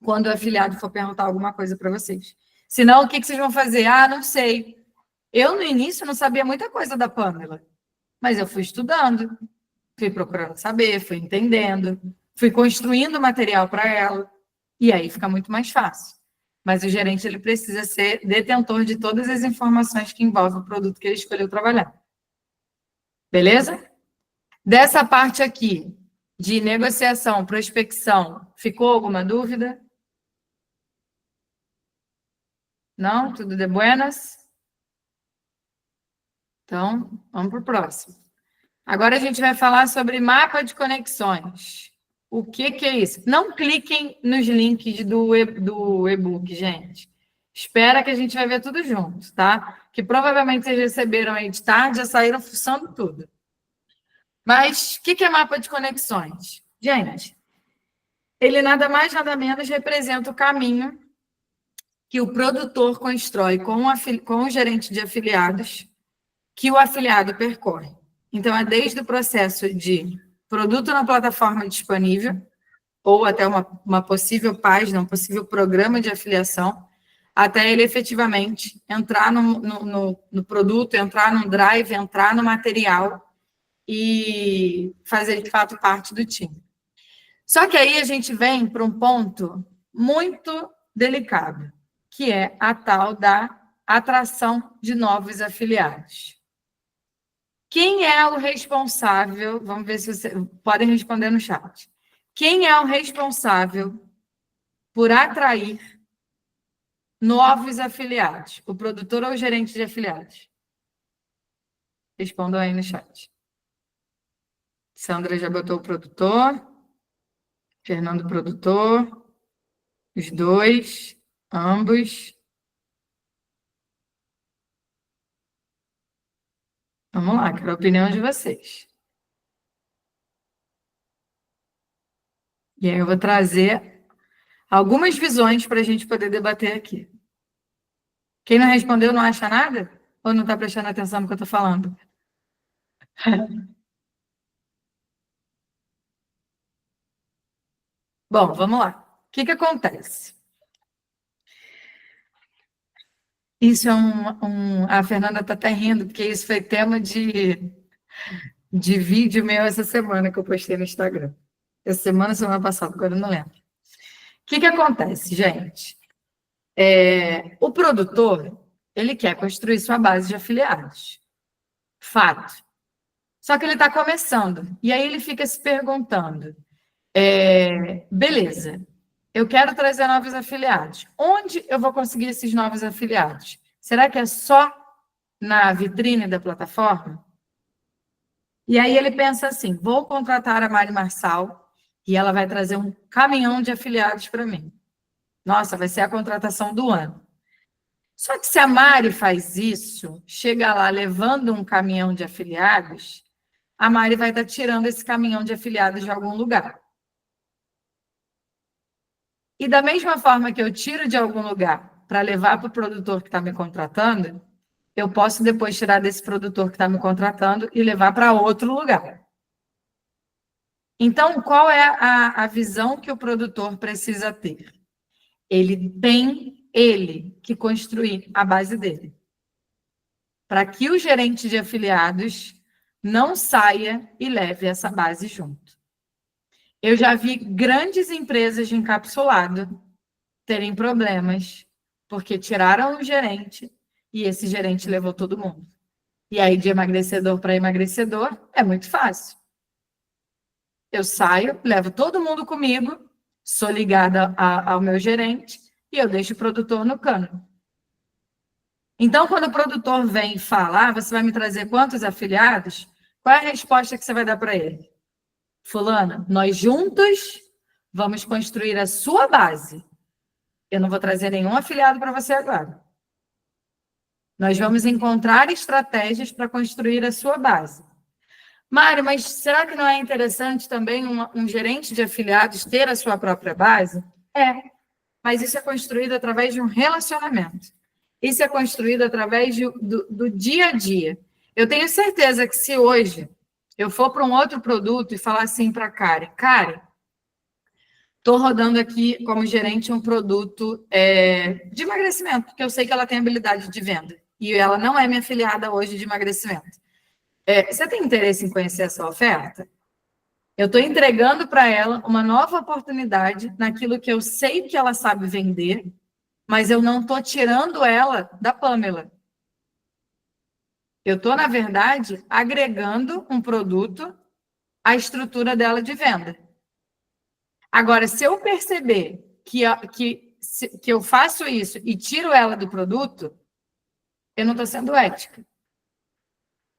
quando o afiliado for perguntar alguma coisa para vocês. Senão, o que vocês vão fazer? Ah, não sei. Eu, no início, não sabia muita coisa da Pâmela, mas eu fui estudando, fui procurando saber, fui entendendo, fui construindo material para ela, e aí fica muito mais fácil. Mas o gerente ele precisa ser detentor de todas as informações que envolvem o produto que ele escolheu trabalhar. Beleza? Dessa parte aqui, de negociação, prospecção, ficou alguma dúvida? Não? Tudo de buenas? Então, vamos para o próximo. Agora a gente vai falar sobre mapa de conexões. O que é isso? Não cliquem nos links do e-book, gente. Espera que a gente vai ver tudo junto, tá? Que provavelmente vocês receberam aí de tarde, já saíram fuçando tudo. Mas o que é mapa de conexões? Gente, ele nada mais, nada menos representa o caminho que o produtor constrói com o gerente de afiliados, que o afiliado percorre. Então, é desde o processo de produto na plataforma disponível, ou até uma possível página, um possível programa de afiliação, até ele efetivamente entrar no produto, entrar no drive, entrar no material e fazer, de fato, parte do time. Só que aí a gente vem para um ponto muito delicado, que é a tal da atração de novos afiliados. Quem é o responsável? Vamos ver se vocês podem responder no chat. Quem é o responsável por atrair novos afiliados? O produtor ou o gerente de afiliados? Respondam aí no chat. Sandra já botou o produtor. Fernando, produtor. Os dois. Ambos. Vamos lá, quero a opinião de vocês. E aí eu vou trazer algumas visões para a gente poder debater aqui. Quem não respondeu não acha nada? Ou não está prestando atenção no que eu estou falando? Bom, vamos lá. O que acontece? Isso é a Fernanda está até rindo, porque isso foi tema de vídeo meu essa semana que eu postei no Instagram. Essa semana passada, agora eu não lembro. O que acontece, gente? O produtor, ele quer construir sua base de afiliados. Fato. Só que ele está começando. E aí ele fica se perguntando, beleza, eu quero trazer novos afiliados. Onde eu vou conseguir esses novos afiliados? Será que é só na vitrine da plataforma? E aí ele pensa assim, vou contratar a Mari Marçal e ela vai trazer um caminhão de afiliados para mim. Nossa, vai ser a contratação do ano. Só que se a Mari faz isso, chega lá levando um caminhão de afiliados, a Mari vai estar tirando esse caminhão de afiliados de algum lugar. E da mesma forma que eu tiro de algum lugar para levar para o produtor que está me contratando, eu posso depois tirar desse produtor que está me contratando e levar para outro lugar. Então, qual é a visão que o produtor precisa ter? Ele tem que construir a base dele. Para que o gerente de afiliados não saia e leve essa base junto. Eu já vi grandes empresas de encapsulado terem problemas porque tiraram o gerente e esse gerente levou todo mundo. E aí, de emagrecedor para emagrecedor, é muito fácil. Eu saio, levo todo mundo comigo, sou ligada ao meu gerente e eu deixo o produtor no cano. Então, quando o produtor vem e fala, você vai me trazer quantos afiliados? Qual é a resposta que você vai dar para ele? Fulana, nós juntos vamos construir a sua base. Eu não vou trazer nenhum afiliado para você agora. Nós vamos encontrar estratégias para construir a sua base. Mário, mas será que não é interessante também um gerente de afiliados ter a sua própria base? Mas isso é construído através de um relacionamento. Isso é construído através do dia a dia. Eu tenho certeza que se hoje eu for para um outro produto e falar assim para a Karen, estou rodando aqui como gerente um produto de emagrecimento, porque eu sei que ela tem habilidade de venda. E ela não é minha afiliada hoje de emagrecimento. Você tem interesse em conhecer essa oferta? Eu estou entregando para ela uma nova oportunidade naquilo que eu sei que ela sabe vender, mas eu não estou tirando ela da Pamela. Eu estou, na verdade, agregando um produto à estrutura dela de venda. Agora, se eu perceber que eu faço isso e tiro ela do produto, eu não estou sendo ética.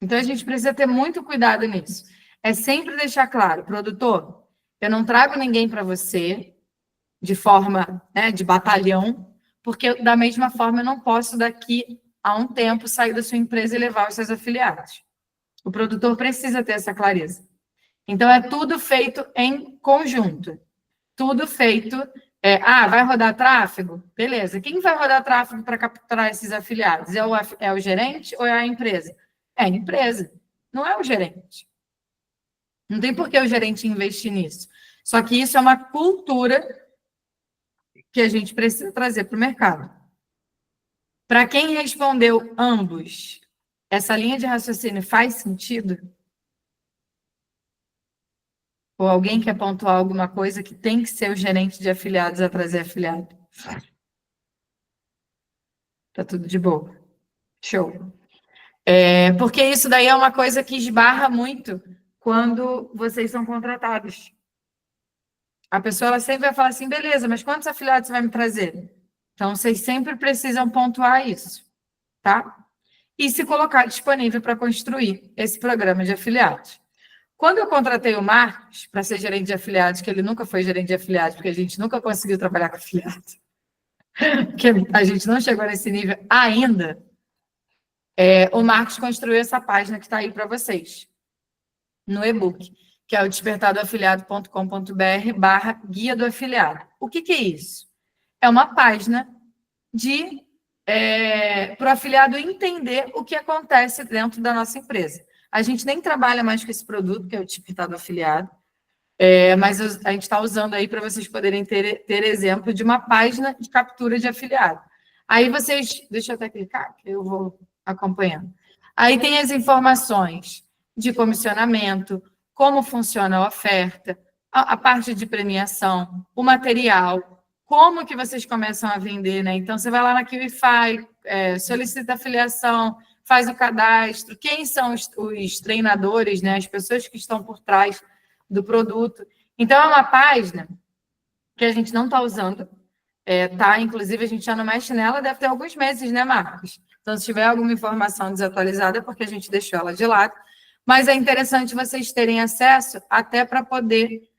Então, a gente precisa ter muito cuidado nisso. É sempre deixar claro, produtor, eu não trago ninguém para você de forma, de batalhão, porque da mesma forma eu não posso daqui a um tempo sair da sua empresa e levar os seus afiliados. O produtor precisa ter essa clareza. Então, é tudo feito em conjunto. Tudo feito. Vai rodar tráfego? Beleza. Quem vai rodar tráfego para capturar esses afiliados? É o gerente ou é a empresa? É a empresa, não é o gerente. Não tem por que o gerente investir nisso. Só que isso é uma cultura que a gente precisa trazer para o mercado. Para quem respondeu ambos, essa linha de raciocínio faz sentido? Ou alguém quer pontuar alguma coisa que tem que ser o gerente de afiliados a trazer afiliado? Tá tudo de boa. Show. Porque isso daí é uma coisa que esbarra muito quando vocês são contratados. A pessoa ela sempre vai falar assim, beleza, mas quantos afiliados você vai me trazer? Então, vocês sempre precisam pontuar isso, tá? E se colocar disponível para construir esse programa de afiliados. Quando eu contratei o Marcos para ser gerente de afiliados, que ele nunca foi gerente de afiliados, porque a gente nunca conseguiu trabalhar com afiliados, porque a gente não chegou nesse nível ainda, o Marcos construiu essa página que está aí para vocês, no e-book, que é o despertadoafiliado.com.br/guia do afiliado. O que é isso? É uma página para o afiliado entender o que acontece dentro da nossa empresa. A gente nem trabalha mais com esse produto, que é o Despertado Afiliado, mas a gente está usando aí para vocês poderem ter exemplo de uma página de captura de afiliado. Aí vocês... Deixa eu até clicar, que eu vou acompanhando. Aí tem as informações de comissionamento, como funciona a oferta, a parte de premiação, o material, como que vocês começam a vender, né? Então, você vai lá na QIFI, solicita afiliação, faz o cadastro, quem são os treinadores, né? As pessoas que estão por trás do produto. Então, é uma página que a gente não está usando, tá? Inclusive, a gente já não mexe nela, deve ter alguns meses, né, Marcos? Então, se tiver alguma informação desatualizada, é porque a gente deixou ela de lado. Mas é interessante vocês terem acesso até para poder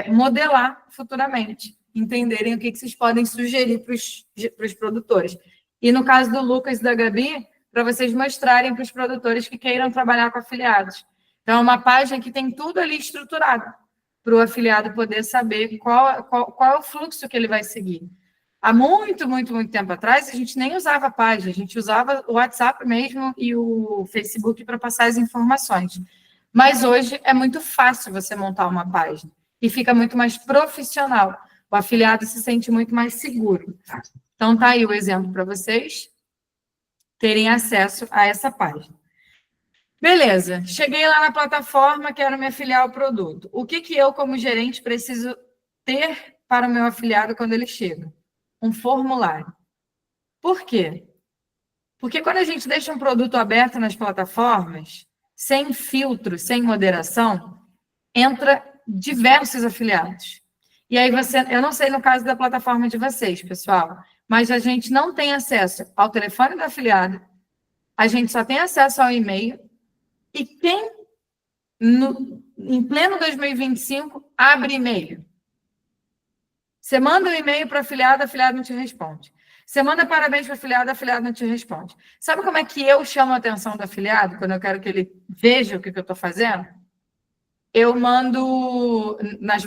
modelar futuramente, entenderem o que vocês podem sugerir para os produtores. E no caso do Lucas e da Gabi, para vocês mostrarem para os produtores que queiram trabalhar com afiliados. Então, é uma página que tem tudo ali estruturado para o afiliado poder saber qual é o fluxo que ele vai seguir. Há muito, muito, muito tempo atrás, a gente nem usava a página, a gente usava o WhatsApp mesmo e o Facebook para passar as informações. Mas hoje é muito fácil você montar uma página e fica muito mais profissional. O afiliado se sente muito mais seguro. Então, tá aí o exemplo para vocês terem acesso a essa página. Beleza, cheguei lá na plataforma, quero me afiliar ao produto. O que eu, como gerente, preciso ter para o meu afiliado quando ele chega? Um formulário. Por quê? Porque quando a gente deixa um produto aberto nas plataformas, sem filtro, sem moderação, entra diversos afiliados. E aí eu não sei no caso da plataforma de vocês, pessoal, mas a gente não tem acesso ao telefone do afiliado, a gente só tem acesso ao e-mail, e quem, em pleno 2025, abre e-mail? Você manda um e-mail para o afiliado não te responde. Você manda parabéns para o afiliado não te responde. Sabe como é que eu chamo a atenção do afiliado, quando eu quero que ele veja o que eu estou fazendo? Eu mando...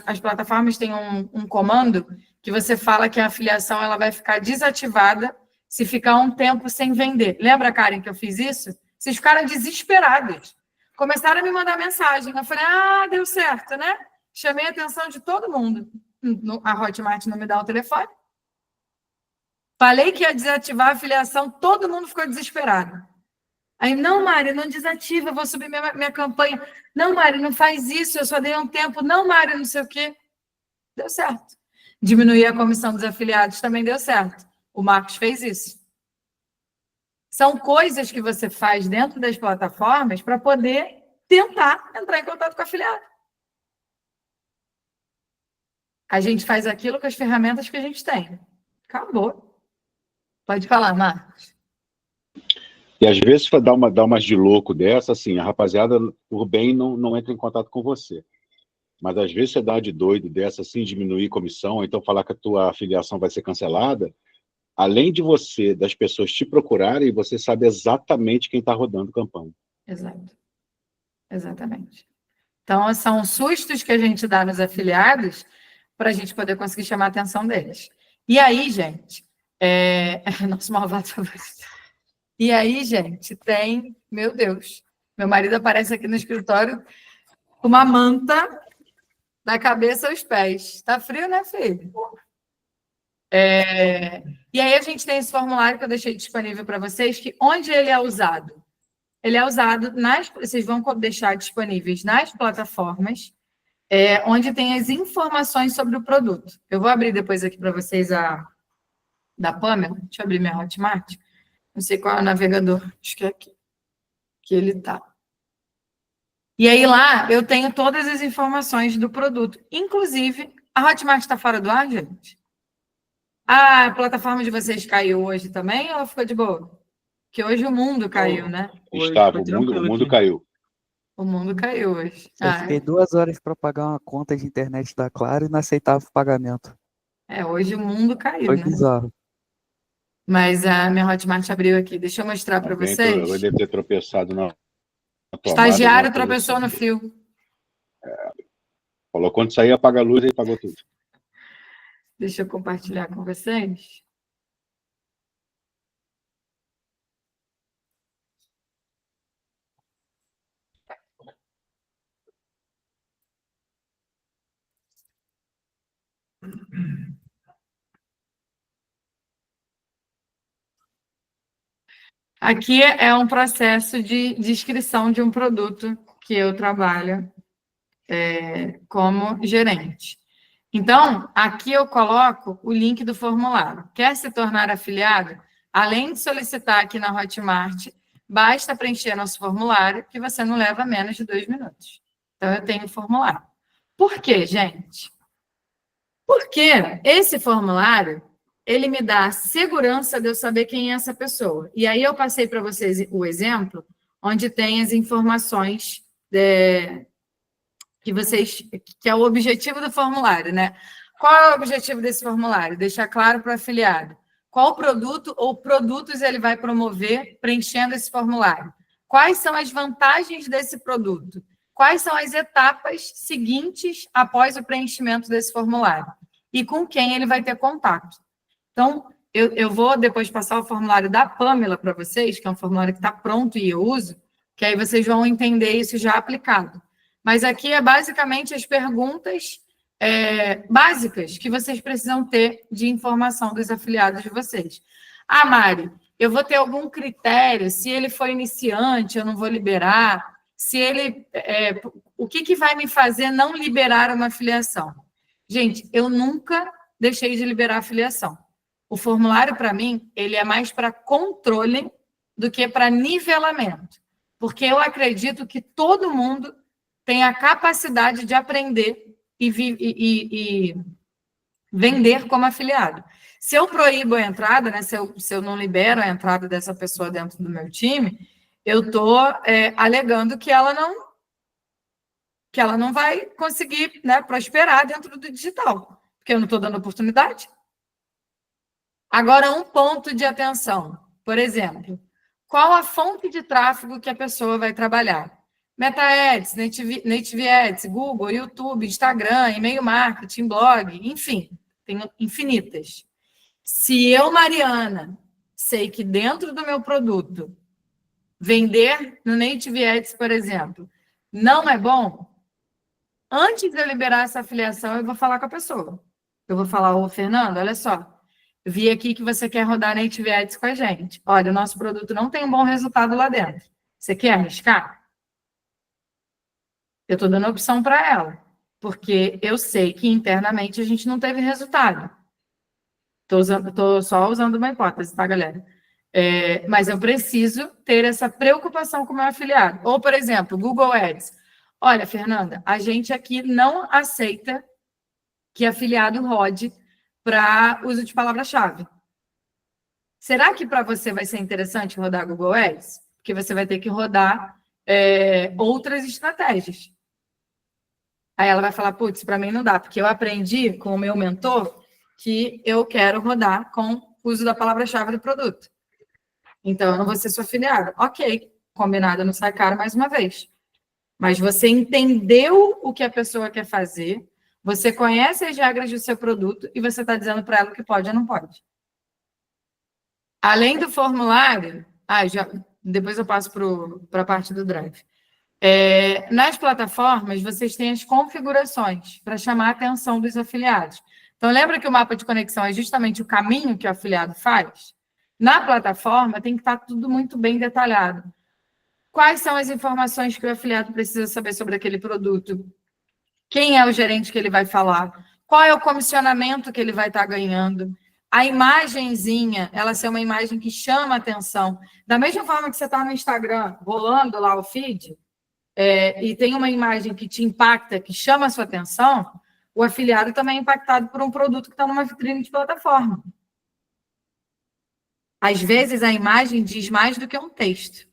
As plataformas têm um comando que você fala que a afiliação ela vai ficar desativada se ficar um tempo sem vender. Lembra, Karen, que eu fiz isso? Vocês ficaram desesperados. Começaram a me mandar mensagem. Eu falei, deu certo, né? Chamei a atenção de todo mundo. A Hotmart não me dá o telefone. Falei que ia desativar a afiliação, todo mundo ficou desesperado. Aí, não, Mari, não desativa, eu vou subir minha campanha. Não, Mari, não faz isso, eu só dei um tempo. Não, Mari, não sei o quê. Deu certo. Diminuir a comissão dos afiliados também deu certo. O Marcos fez isso. São coisas que você faz dentro das plataformas para poder tentar entrar em contato com o afiliado. A gente faz aquilo com as ferramentas que a gente tem. Acabou. Pode falar, Marcos. E às vezes dá umas de louco dessa, assim, a rapaziada, por bem, não entra em contato com você. Mas às vezes você dá uma de doido dessa, assim, diminuir comissão, ou então falar que a tua afiliação vai ser cancelada, além de você, das pessoas te procurarem, você sabe exatamente quem está rodando campanha. Exato. Exatamente. Então, são sustos que a gente dá nos afiliados para a gente poder conseguir chamar a atenção deles. E aí, gente, nosso malvado favorito. E aí, gente, tem, meu Deus, meu marido aparece aqui no escritório com uma manta da cabeça aos pés. Tá frio, né, filho? E aí a gente tem esse formulário que eu deixei disponível para vocês, que onde ele é usado? Ele é usado vocês vão deixar disponíveis nas plataformas onde tem as informações sobre o produto. Eu vou abrir depois aqui para vocês a da Pamela. Deixa eu abrir minha Hotmart. Não sei qual é o navegador. Acho que é aqui que ele está. E aí lá eu tenho todas as informações do produto. Inclusive, a Hotmart está fora do ar, gente? A plataforma de vocês caiu hoje também ou ficou de boa? Porque hoje o mundo caiu, né? Estava, o mundo caiu. O mundo caiu hoje. Eu fiquei 2 horas para pagar uma conta de internet da Claro e não aceitava o pagamento. Hoje o mundo caiu, Foi né? bizarro. Mas a minha Hotmart abriu aqui. Deixa eu mostrar para vocês. Eu devo ter tropeçado na tomada. Estagiário tropeçou no fio. Falou, quando sair, apaga a luz e apagou tudo. Deixa eu compartilhar com vocês. Aqui é um processo de descrição de um produto que eu trabalho como gerente. Então, aqui eu coloco o link do formulário. Quer se tornar afiliado? Além de solicitar aqui na Hotmart, basta preencher nosso formulário, que você não leva menos de 2 minutos. Então, eu tenho o formulário. Por quê, gente? Porque esse formulário, ele me dá a segurança de eu saber quem é essa pessoa. E aí eu passei para vocês o exemplo, onde tem as informações que é o objetivo do formulário, né? Qual é o objetivo desse formulário? Deixar claro para o afiliado qual produto ou produtos ele vai promover preenchendo esse formulário. Quais são as vantagens desse produto? Quais são as etapas seguintes após o preenchimento desse formulário? E com quem ele vai ter contato. Então, eu vou depois passar o formulário da Pamela para vocês, que é um formulário que está pronto e eu uso, que aí vocês vão entender isso já aplicado. Mas aqui é basicamente as perguntas básicas que vocês precisam ter de informação dos afiliados de vocês. Ah, Mari, eu vou ter algum critério, se ele for iniciante, eu não vou liberar, se ele... o que vai me fazer não liberar uma afiliação? Gente, eu nunca deixei de liberar a afiliação. O formulário, para mim, ele é mais para controle do que para nivelamento. Porque eu acredito que todo mundo tem a capacidade de aprender e vender como afiliado. Se eu proíbo a entrada, né, se eu não libero a entrada dessa pessoa dentro do meu time, eu estou alegando que ela não vai conseguir, né, prosperar dentro do digital, porque eu não estou dando oportunidade. Agora, um ponto de atenção. Por exemplo, qual a fonte de tráfego que a pessoa vai trabalhar? Meta Ads, Native Ads, Google, YouTube, Instagram, e-mail marketing, blog, enfim, tem infinitas. Se eu, Mariana, sei que dentro do meu produto, vender no Native Ads, por exemplo, não é bom, antes de eu liberar essa afiliação, eu vou falar com a pessoa. Eu vou falar, ô, Fernando, olha só, vi aqui que você quer rodar Native Ads com a gente. Olha, o nosso produto não tem um bom resultado lá dentro. Você quer arriscar? Eu estou dando opção para ela, porque eu sei que internamente a gente não teve resultado. Estou só usando uma hipótese, tá, galera? Mas eu preciso ter essa preocupação com o meu afiliado. Ou, por exemplo, Google Ads. Olha, Fernanda, a gente aqui não aceita que afiliado rode para uso de palavra-chave. Será que para você vai ser interessante rodar Google Ads? Porque você vai ter que rodar outras estratégias. Aí ela vai falar, putz, para mim não dá, porque eu aprendi com o meu mentor que eu quero rodar com o uso da palavra-chave do produto. Então, eu não vou ser sua afiliada. Ok, combinado, não sai caro mais uma vez. Mas você entendeu o que a pessoa quer fazer, Você conhece as regras do seu produto e você está dizendo para ela o que pode ou não pode. Além do formulário, depois eu passo para a parte do Drive. Nas plataformas, vocês têm as configurações para chamar a atenção dos afiliados. Então, lembra que o mapa de conexão é justamente o caminho que o afiliado faz? Na plataforma, tem que estar tudo muito bem detalhado. Quais são as informações que o afiliado precisa saber sobre aquele produto? Quem é o gerente que ele vai falar? Qual é o comissionamento que ele vai estar ganhando? A imagenzinha, ela ser uma imagem que chama a atenção. Da mesma forma que você está no Instagram, rolando lá o feed, e tem uma imagem que te impacta, que chama a sua atenção, o afiliado também é impactado por um produto que está numa vitrine de plataforma. Às vezes, a imagem diz mais do que um texto.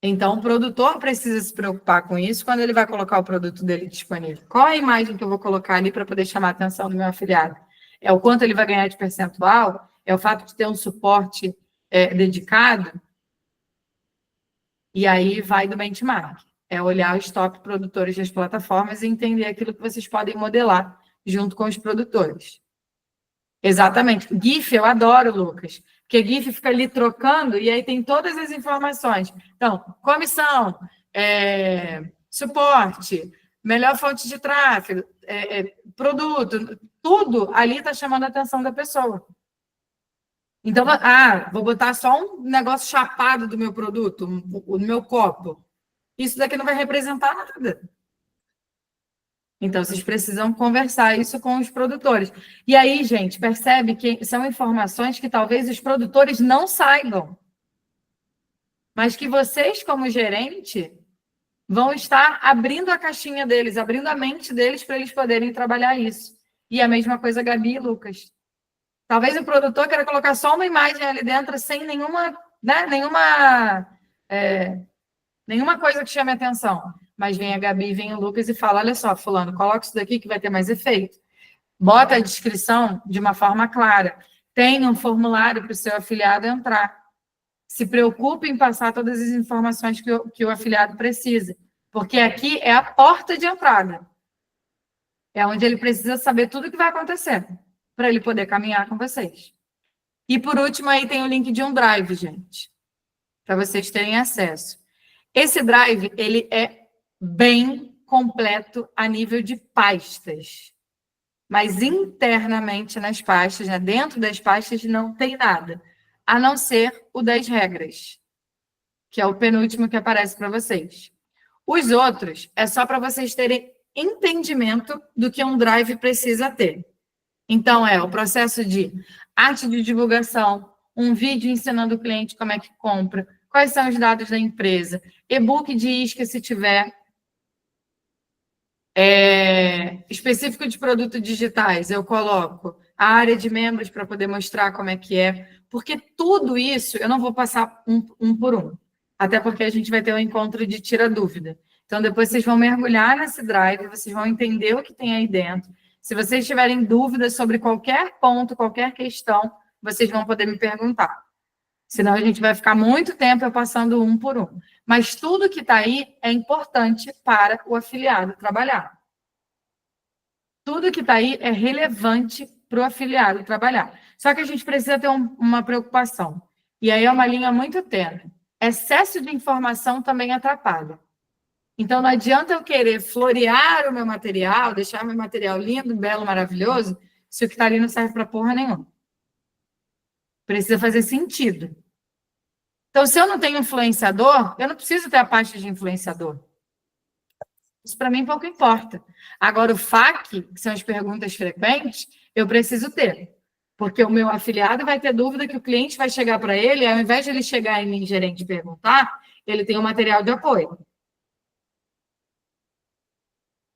Então, o produtor precisa se preocupar com isso quando ele vai colocar o produto dele disponível. Qual é a imagem que eu vou colocar ali para poder chamar a atenção do meu afiliado? É o quanto ele vai ganhar de percentual? É o fato de ter um suporte dedicado? E aí vai do benchmark. É olhar os top produtores das plataformas e entender aquilo que vocês podem modelar junto com os produtores. Exatamente. GIF eu adoro, Lucas. Porque GIF fica ali trocando e aí tem todas as informações. Então, comissão, suporte, melhor fonte de tráfego, produto, tudo ali está chamando a atenção da pessoa. Então, vou botar só um negócio chapado do meu produto, o meu copo. Isso daqui não vai representar nada. Então, vocês precisam conversar isso com os produtores. E aí, gente, percebe que são informações que talvez os produtores não saibam, mas que vocês, como gerente, vão estar abrindo a caixinha deles, abrindo a mente deles para eles poderem trabalhar isso. E a mesma coisa, Gabi e Lucas. Talvez o produtor queira colocar só uma imagem ali dentro, sem nenhuma coisa que chame atenção. Mas vem a Gabi, vem o Lucas e fala, olha só, fulano, coloca isso daqui que vai ter mais efeito. Bota a descrição de uma forma clara. Tenha um formulário para o seu afiliado entrar. Se preocupe em passar todas as informações que o afiliado precisa. Porque aqui é a porta de entrada. É onde ele precisa saber tudo o que vai acontecer, para ele poder caminhar com vocês. E, por último, aí tem o link de um Drive, gente, para vocês terem acesso. Esse Drive, ele é bem completo a nível de pastas. Mas internamente nas pastas, né, dentro das pastas, não tem nada, a não ser o das regras, que é o penúltimo que aparece para vocês. Os outros é só para vocês terem entendimento do que um Drive precisa ter. Então, é o processo de arte de divulgação, um vídeo ensinando o cliente como é que compra, quais são os dados da empresa, e-book de isca, se tiver, específico de produtos digitais, eu coloco a área de membros para poder mostrar como é que é, porque tudo isso eu não vou passar um por um, até porque a gente vai ter um encontro de tira dúvida. Então, depois vocês vão mergulhar nesse Drive, vocês vão entender o que tem aí dentro. Se vocês tiverem dúvidas sobre qualquer ponto, qualquer questão, vocês vão poder me perguntar. Senão a gente vai ficar muito tempo eu passando um por um. Mas tudo que está aí é importante para o afiliado trabalhar. Tudo que está aí é relevante para o afiliado trabalhar. Só que a gente precisa ter uma preocupação. E aí é uma linha muito tênue. Excesso de informação também atrapalha. Então, não adianta eu querer florear o meu material, deixar meu material lindo, belo, maravilhoso, se o que está ali não serve para porra nenhuma. Precisa fazer sentido. Então, se eu não tenho influenciador, eu não preciso ter a pasta de influenciador. Isso, para mim, pouco importa. Agora, o FAQ, que são as perguntas frequentes, eu preciso ter. Porque o meu afiliado vai ter dúvida que o cliente vai chegar para ele, ao invés de ele chegar em mim, gerente, e perguntar, ele tem um material de apoio.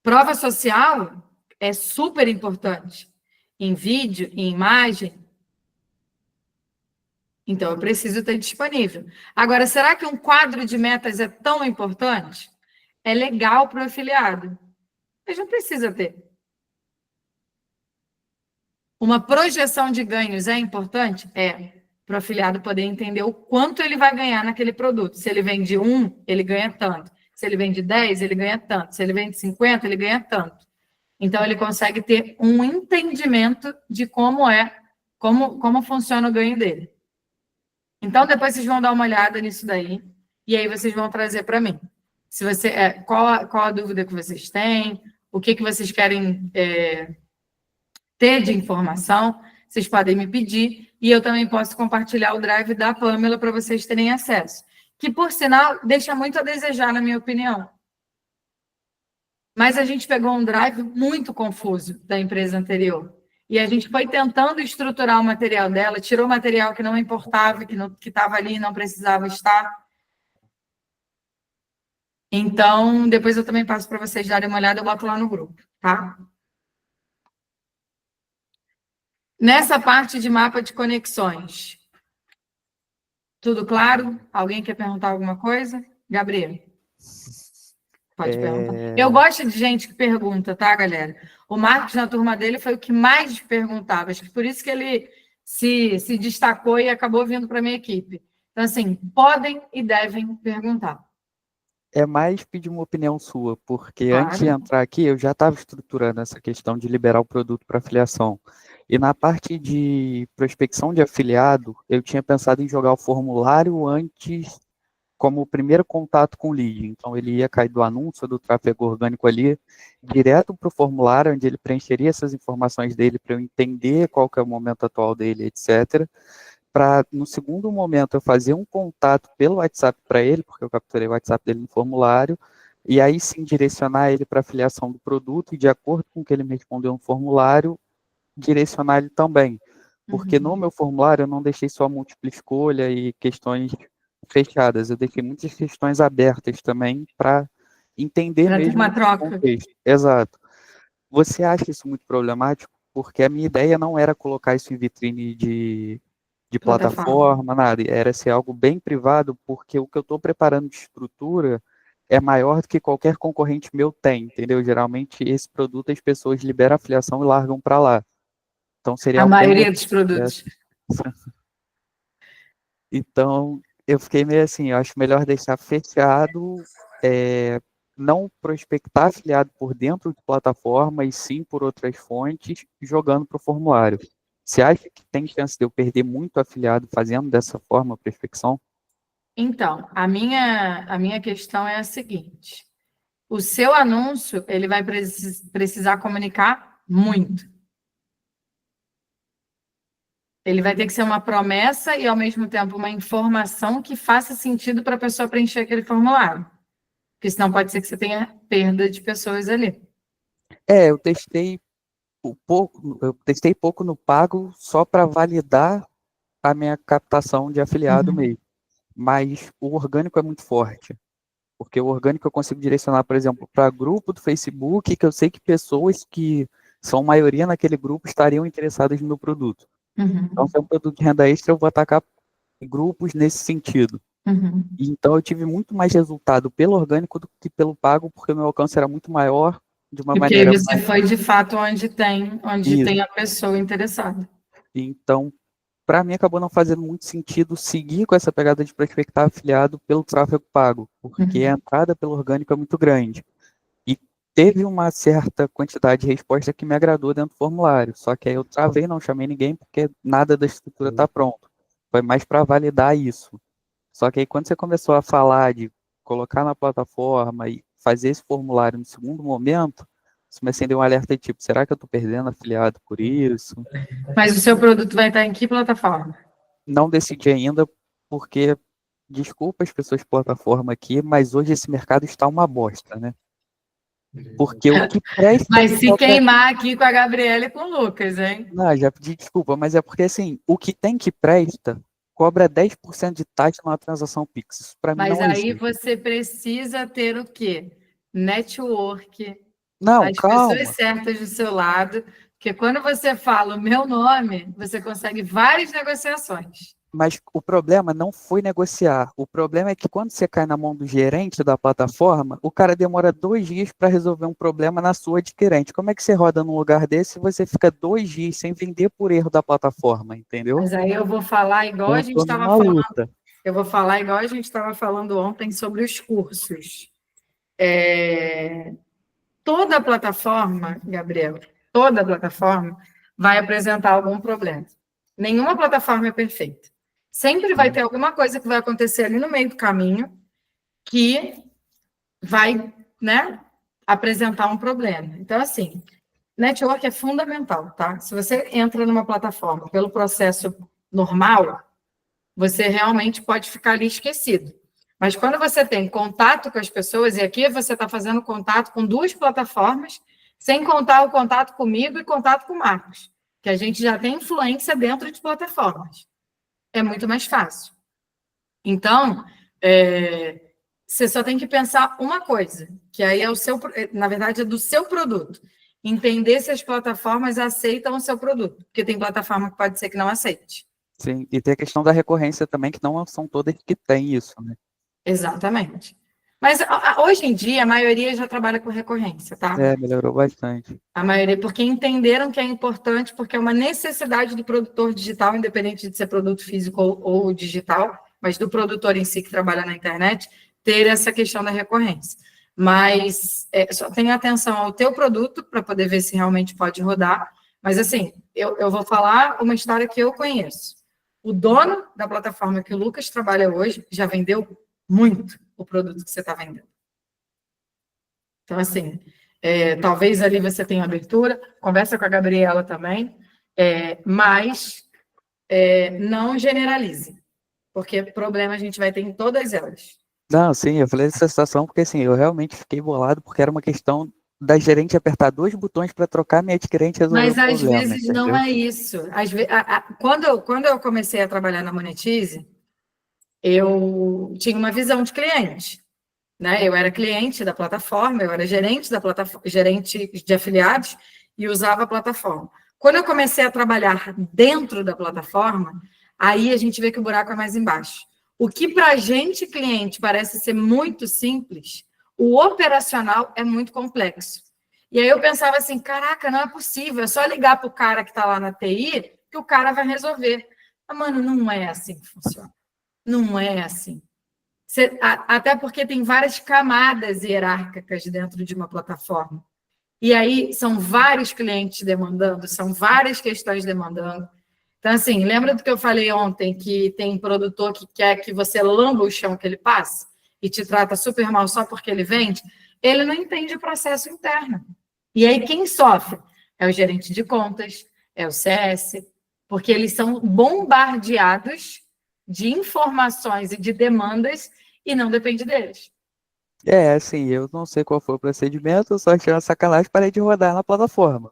Prova social é super importante. Em vídeo, em imagem. Então, eu preciso ter disponível. Agora, será que um quadro de metas é tão importante? É legal para o afiliado. Mas não precisa ter. Uma projeção de ganhos é importante? É. Para o afiliado poder entender o quanto ele vai ganhar naquele produto. Se ele vende 1, ele ganha tanto. Se ele vende 10, ele ganha tanto. Se ele vende 50, ele ganha tanto. Então, ele consegue ter um entendimento de como funciona o ganho dele. Então, depois vocês vão dar uma olhada nisso daí, e aí vocês vão trazer para mim. Se você, qual a dúvida que vocês têm, o que vocês querem ter de informação, vocês podem me pedir, e eu também posso compartilhar o drive da Pamela para vocês terem acesso. Que, por sinal, deixa muito a desejar, na minha opinião. Mas a gente pegou um drive muito confuso da empresa anterior. E a gente foi tentando estruturar o material dela, tirou material que não importava, que estava ali e não precisava estar. Então, depois eu também passo para vocês darem uma olhada, eu boto lá no grupo, tá? Nessa parte de mapa de conexões, tudo claro? Alguém quer perguntar alguma coisa? Gabriel, pode perguntar. Eu gosto de gente que pergunta, tá, galera? O Marcos, na turma dele, foi o que mais perguntava. Acho que por isso que ele se destacou e acabou vindo para a minha equipe. Então, assim, podem e devem perguntar. É mais pedir uma opinião sua, porque Claro. antes de entrar aqui, eu já estava estruturando essa questão de liberar o produto para afiliação. E na parte de prospecção de afiliado, eu tinha pensado em jogar o formulário antes, como o primeiro contato com o lead. Então, ele ia cair do anúncio, do tráfego orgânico ali, direto para o formulário, onde ele preencheria essas informações dele para eu entender qual que é o momento atual dele, etc., para, no segundo momento, eu fazer um contato pelo WhatsApp para ele, porque eu capturei o WhatsApp dele no formulário, e aí sim direcionar ele para a afiliação do produto, e de acordo com o que ele me respondeu no formulário, direcionar ele também. Porque no meu formulário eu não deixei só múltipla escolha e questões fechadas, eu deixei muitas questões abertas também para entender Pra ter mesmo uma troca. o contexto. Exato. Você acha isso muito problemático? Porque a minha ideia não era colocar isso em vitrine de plataforma, nada. Era ser algo bem privado, porque o que eu estou preparando de estrutura é maior do que qualquer concorrente meu tem, entendeu? Geralmente, esse produto as pessoas liberam a afiliação e largam para lá. Então, seria A algo bem maioria dos produtos. Então, eu fiquei meio assim, eu acho melhor deixar fechado, não prospectar afiliado por dentro de plataforma, e sim por outras fontes, jogando para o formulário. Você acha que tem chance de eu perder muito afiliado fazendo dessa forma a prospecção? Então, a minha questão é a seguinte. O seu anúncio, ele vai precisar comunicar muito. Ele vai ter que ser uma promessa e, ao mesmo tempo, uma informação que faça sentido para a pessoa preencher aquele formulário. Porque senão pode ser que você tenha perda de pessoas ali. Eu testei pouco no pago só para validar a minha captação de afiliado mesmo. Mas o orgânico é muito forte. Porque o orgânico eu consigo direcionar, por exemplo, para grupo do Facebook, que eu sei que pessoas que são maioria naquele grupo estariam interessadas no meu produto. Então, se é um produto de renda extra, eu vou atacar grupos nesse sentido. Então, eu tive muito mais resultado pelo orgânico do que pelo pago, porque o meu alcance era muito maior, de uma maneira Porque você foi, de fato, onde tem a pessoa interessada. Então, para mim, acabou não fazendo muito sentido seguir com essa pegada de prospectar afiliado pelo tráfego pago, porque a entrada pelo orgânico é muito grande. E teve uma certa quantidade de resposta que me agradou dentro do formulário, só que aí eu travei, não chamei ninguém, porque nada da estrutura está pronto. Foi mais para validar isso. Só que aí quando você começou a falar de colocar na plataforma e fazer esse formulário no segundo momento, isso me acendeu um alerta de tipo, será que eu estou perdendo afiliado por isso? Mas o seu produto vai estar em que plataforma? Não decidi ainda, porque, desculpa as pessoas de plataforma aqui, mas hoje esse mercado está uma bosta, né? Porque o que presta... Mas se queimar aqui com a Gabriela e com o Lucas, hein? Não, já pedi desculpa, mas é porque, assim, o que tem que presta cobra 10% de taxa numa transação Pix. Isso para mim Mas não aí existe. você precisa ter o quê? Network, Não, as calma. pessoas certas do seu lado, porque quando você fala o meu nome, você consegue várias negociações. Mas o problema não foi negociar. O problema é que quando você cai na mão do gerente da plataforma, o cara demora 2 dias para resolver um problema na sua adquirente. Como é que você roda num lugar desse e você fica 2 dias sem vender por erro da plataforma, entendeu? Mas aí eu vou falar igual a gente estava falando. Eu vou falar igual a gente estava falando ontem sobre os cursos. toda plataforma, Gabriel, toda plataforma vai apresentar algum problema. Nenhuma plataforma é perfeita. Sempre vai ter alguma coisa que vai acontecer ali no meio do caminho que vai, né, apresentar um problema. Então, assim, network é fundamental, tá? Se você entra numa plataforma pelo processo normal, você realmente pode ficar ali esquecido. Mas quando você tem contato com as pessoas, e aqui você está fazendo contato com 2 plataformas, sem contar o contato comigo e contato com o Marcos, que a gente já tem influência dentro de plataformas. É muito mais fácil. Então, você só tem que pensar uma coisa, que aí é na verdade, é do seu produto. Entender se as plataformas aceitam o seu produto, porque tem plataforma que pode ser que não aceite. Sim, e tem a questão da recorrência também, que não são todas que têm isso, né? Exatamente. Mas hoje em dia, a maioria já trabalha com recorrência, tá? Melhorou bastante. A maioria, porque entenderam que é importante, porque é uma necessidade do produtor digital, independente de ser produto físico ou digital, mas do produtor em si que trabalha na internet, ter essa questão da recorrência. Mas só tenha atenção ao teu produto para poder ver se realmente pode rodar. Mas, assim, eu vou falar uma história que eu conheço. O dono da plataforma que o Lucas trabalha hoje já vendeu muito o produto que você está vendendo. Então, assim, talvez ali você tenha abertura, conversa com a Gabriela também, mas não generalize, porque problema a gente vai ter em todas elas. Não, sim, eu falei dessa situação porque, assim, eu realmente fiquei bolado porque era uma questão da gerente apertar 2 botões para trocar minha adquirente e resolver o problema. Mas, às vezes, entendeu? não é isso. Quando eu comecei a trabalhar na Monetize, eu tinha uma visão de cliente, né? Eu era cliente da plataforma, eu era gerente da plataforma, gerente de afiliados e usava a plataforma. Quando eu comecei a trabalhar dentro da plataforma, aí a gente vê que o buraco é mais embaixo. O que para a gente, cliente, parece ser muito simples, o operacional é muito complexo. E aí eu pensava assim, caraca, não é possível, é só ligar para o cara que está lá na TI que o cara vai resolver. Mas, mano, não é assim que funciona. Não é assim. Até porque tem várias camadas hierárquicas dentro de uma plataforma. E aí são vários clientes demandando, são várias questões demandando. Então, assim, lembra do que eu falei ontem, que tem produtor que quer que você lamba o chão que ele passa e te trata super mal só porque ele vende? Ele não entende o processo interno. E aí quem sofre? É o gerente de contas, é o CS, porque eles são bombardeados de informações e de demandas e não depende deles. Assim, eu não sei qual foi o procedimento, eu só achei uma sacanagem e parei de rodar na plataforma.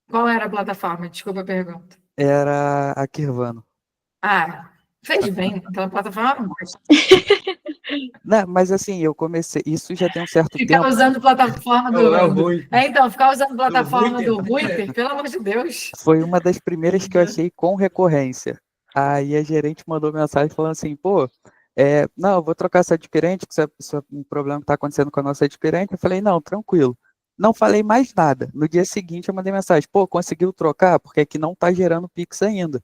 Qual era a plataforma? Desculpa a pergunta. Era a Kirvano. Fez bem, aquela plataforma. Não, mas assim, eu comecei, isso já tem um certo tempo. Ficar usando plataforma Então, ficar usando plataforma do Ruiter, pelo amor de Deus. Foi uma das primeiras que eu achei com recorrência. Aí a gerente mandou mensagem falando assim, pô, não, eu vou trocar essa adquirente, que isso é um problema que está acontecendo com a nossa adquirente. Eu falei, não, tranquilo. Não falei mais nada. No dia seguinte eu mandei mensagem, pô, conseguiu trocar? Porque aqui não está gerando Pix ainda.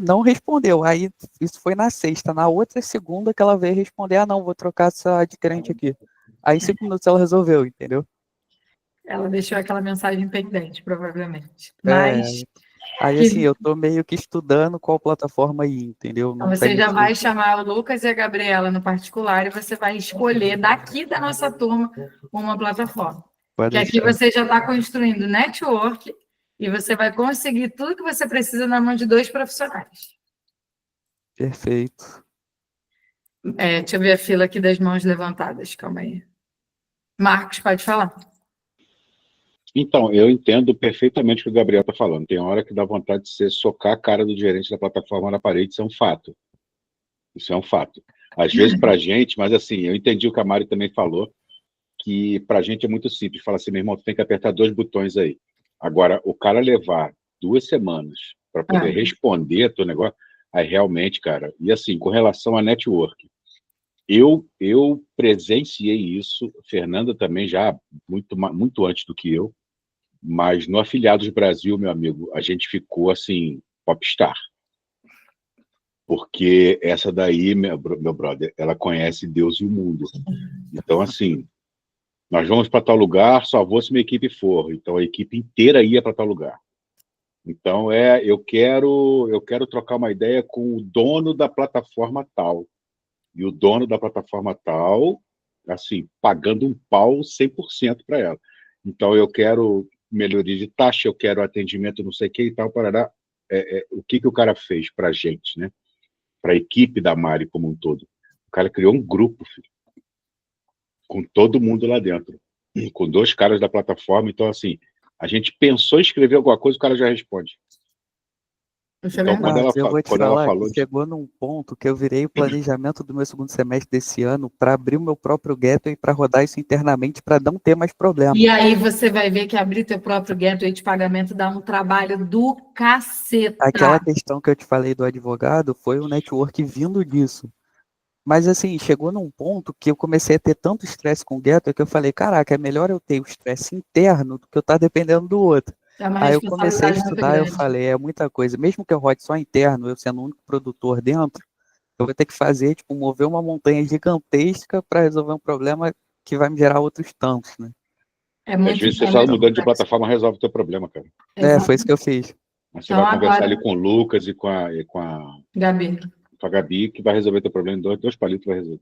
Não respondeu. Aí isso foi na sexta. Na outra segunda que ela veio responder, não, vou trocar essa adquirente aqui. Aí em 5 minutos ela resolveu, entendeu? Ela deixou aquela mensagem pendente, provavelmente. Mas... Aí, assim, eu tô meio que estudando qual plataforma ir, entendeu? Então, você já vai chamar o Lucas e a Gabriela no particular e você vai escolher daqui da nossa turma uma plataforma. Porque aqui você já está construindo network e você vai conseguir tudo que você precisa na mão de 2 profissionais. Perfeito. Deixa eu ver a fila aqui das mãos levantadas, calma aí. Marcos, pode falar. Então, eu entendo perfeitamente o que o Gabriel está falando. Tem hora que dá vontade de você socar a cara do gerente da plataforma na parede, isso é um fato. Isso é um fato. Às vezes para a gente, mas assim, eu entendi o que a Mari também falou, que para a gente é muito simples. Fala assim, meu irmão, tu tem que apertar 2 botões aí. Agora, o cara levar 2 semanas para poder responder a teu negócio, aí realmente, cara, e assim, com relação a network, eu presenciei isso, Fernanda também já muito antes do que eu, mas no Afiliados Brasil, meu amigo, a gente ficou assim, popstar. Porque essa daí, meu brother, ela conhece Deus e o mundo. Então, assim, nós vamos para tal lugar, só vou se minha equipe for. Então, a equipe inteira ia para tal lugar. Então, eu quero trocar uma ideia com o dono da plataforma tal. E o dono da plataforma tal, assim, pagando um pau 100% para ela. Então, eu quero melhoria de taxa, eu quero atendimento, não sei o que e tal, parará. O que o cara fez para a gente, né? Para a equipe da Mari como um todo. O cara criou um grupo, filho, com todo mundo lá dentro, com 2 caras da plataforma. Então, assim, a gente pensou em escrever alguma coisa, o cara já responde. Isso é Então, verdade. Mas eu vou te quando ela falar falou que chegou num ponto que eu virei o planejamento do meu segundo semestre desse ano para abrir o meu próprio gateway para rodar isso internamente para não ter mais problema. E aí você vai ver que abrir teu próprio gateway de pagamento dá um trabalho do caceta. Aquela questão que eu te falei do advogado foi o network vindo disso. Mas assim, chegou num ponto que eu comecei a ter tanto estresse com o gateway que eu falei, caraca, é melhor eu ter o estresse interno do que eu estar dependendo do outro. É uma Aí eu comecei a responsabilidade muito estudar, eu grande. falei, é muita coisa. Mesmo que eu rode só interno, eu sendo o único produtor dentro, eu vou ter que fazer, tipo, mover uma montanha gigantesca para resolver um problema que vai me gerar outros tantos, né? Às vezes você só mudando de plataforma resolve o teu problema, cara. Foi isso que eu fiz. Mas você vai conversar ali com o Lucas e com a Gabi. Com a Gabi, que vai resolver teu problema em 2 palitos, vai resolver.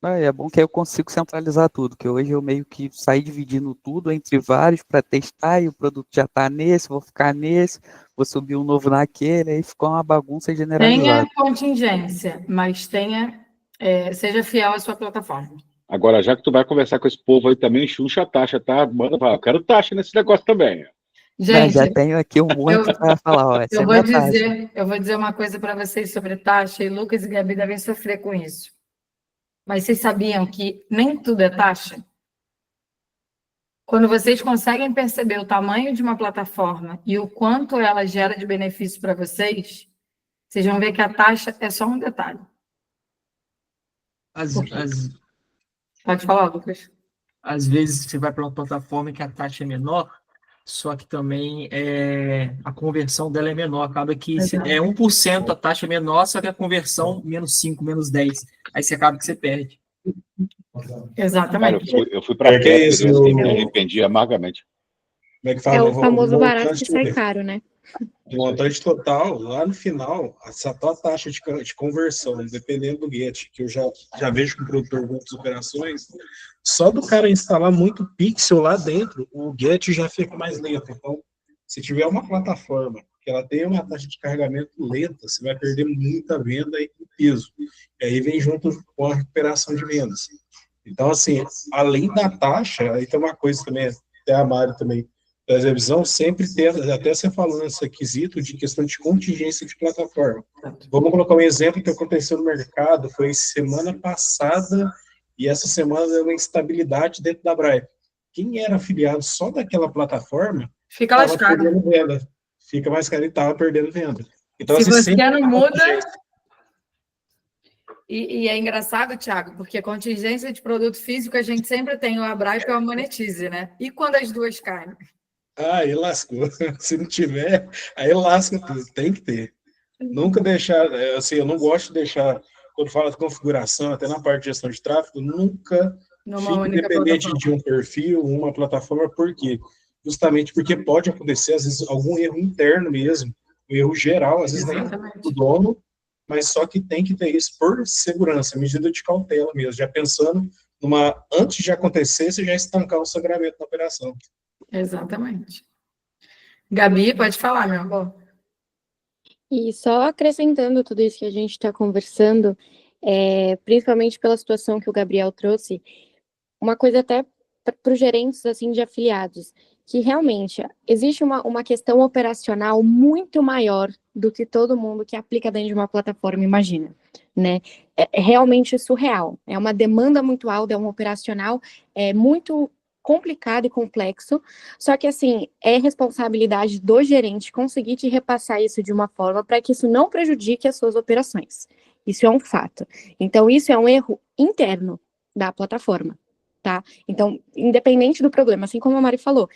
É bom que aí eu consigo centralizar tudo, que hoje eu meio que saí dividindo tudo entre vários para testar, e o produto já está nesse, vou ficar nesse, vou subir um novo naquele, aí ficou uma bagunça generalizada. Tenha contingência, mas seja fiel à sua plataforma. Agora, já que tu vai conversar com esse povo aí também, enxuxa a taxa, tá? Manda falar, eu quero taxa nesse negócio também. Gente, já tenho aqui um monte para falar, ó, eu vou dizer uma coisa para vocês sobre taxa, e Lucas e Gabi devem sofrer com isso. Mas vocês sabiam que nem tudo é taxa? Quando vocês conseguem perceber o tamanho de uma plataforma e o quanto ela gera de benefício para vocês vão ver que a taxa é só um detalhe. Pode falar, Lucas. Às vezes você vai para uma plataforma que a taxa é menor, só que também a conversão dela é menor. Acaba que é 1% a taxa é menor, só que a conversão menos 5, menos 10. Aí você acaba que você perde. Exatamente. Cara, eu fui para perto, eu me arrependi amargamente. Como é que fala? O famoso barato que sai caro, né? O montante total, lá no final, essa tua taxa de conversão, dependendo do get, que eu já vejo com o produtor muitas operações, só do cara instalar muito pixel lá dentro, o get já fica mais lento. Então, se tiver uma plataforma que ela tem uma taxa de carregamento lenta, você vai perder muita venda e peso. E aí vem junto com a recuperação de vendas. Então, assim, além da taxa, aí tem uma coisa também, até a Mari também, da revisão, sempre ter, até você falando nesse quesito de questão de contingência de plataforma. Vamos colocar um exemplo que aconteceu no mercado, foi semana passada, e essa semana deu uma instabilidade dentro da Braille. Quem era afiliado só daquela plataforma, fica lascado. Perdendo venda. Fica mais caro e estava perdendo venda. Então, se assim, você não muda... E é engraçado, Thiago, porque contingência de produto físico a gente sempre tem o Abraip e o Monetize, né? E quando as duas caem? Aí lascou. Se não tiver, aí lasca tudo. Tem que ter. Nunca deixar, assim, eu não gosto de deixar, quando fala de configuração, até na parte de gestão de tráfego, nunca fique dependente de um perfil, uma plataforma, por quê? Justamente porque pode acontecer, às vezes, algum erro interno mesmo, um erro geral, às vezes nem do dono, mas só que tem que ter isso por segurança, medida de cautela mesmo, já pensando antes de acontecer, você já estancar o sangramento da operação. Exatamente. Gabi, pode falar, meu amor. E só acrescentando tudo isso que a gente está conversando, principalmente pela situação que o Gabriel trouxe, uma coisa até para os gerentes assim, de afiliados, que realmente existe uma questão operacional muito maior do que todo mundo que aplica dentro de uma plataforma imagina, né? É realmente surreal, é uma demanda muito alta, é um operacional muito complicado e complexo, só que assim, é responsabilidade do gerente conseguir te repassar isso de uma forma para que isso não prejudique as suas operações. Isso é um fato. Então, isso é um erro interno da plataforma, tá? Então, independente do problema, assim como a Mari falou,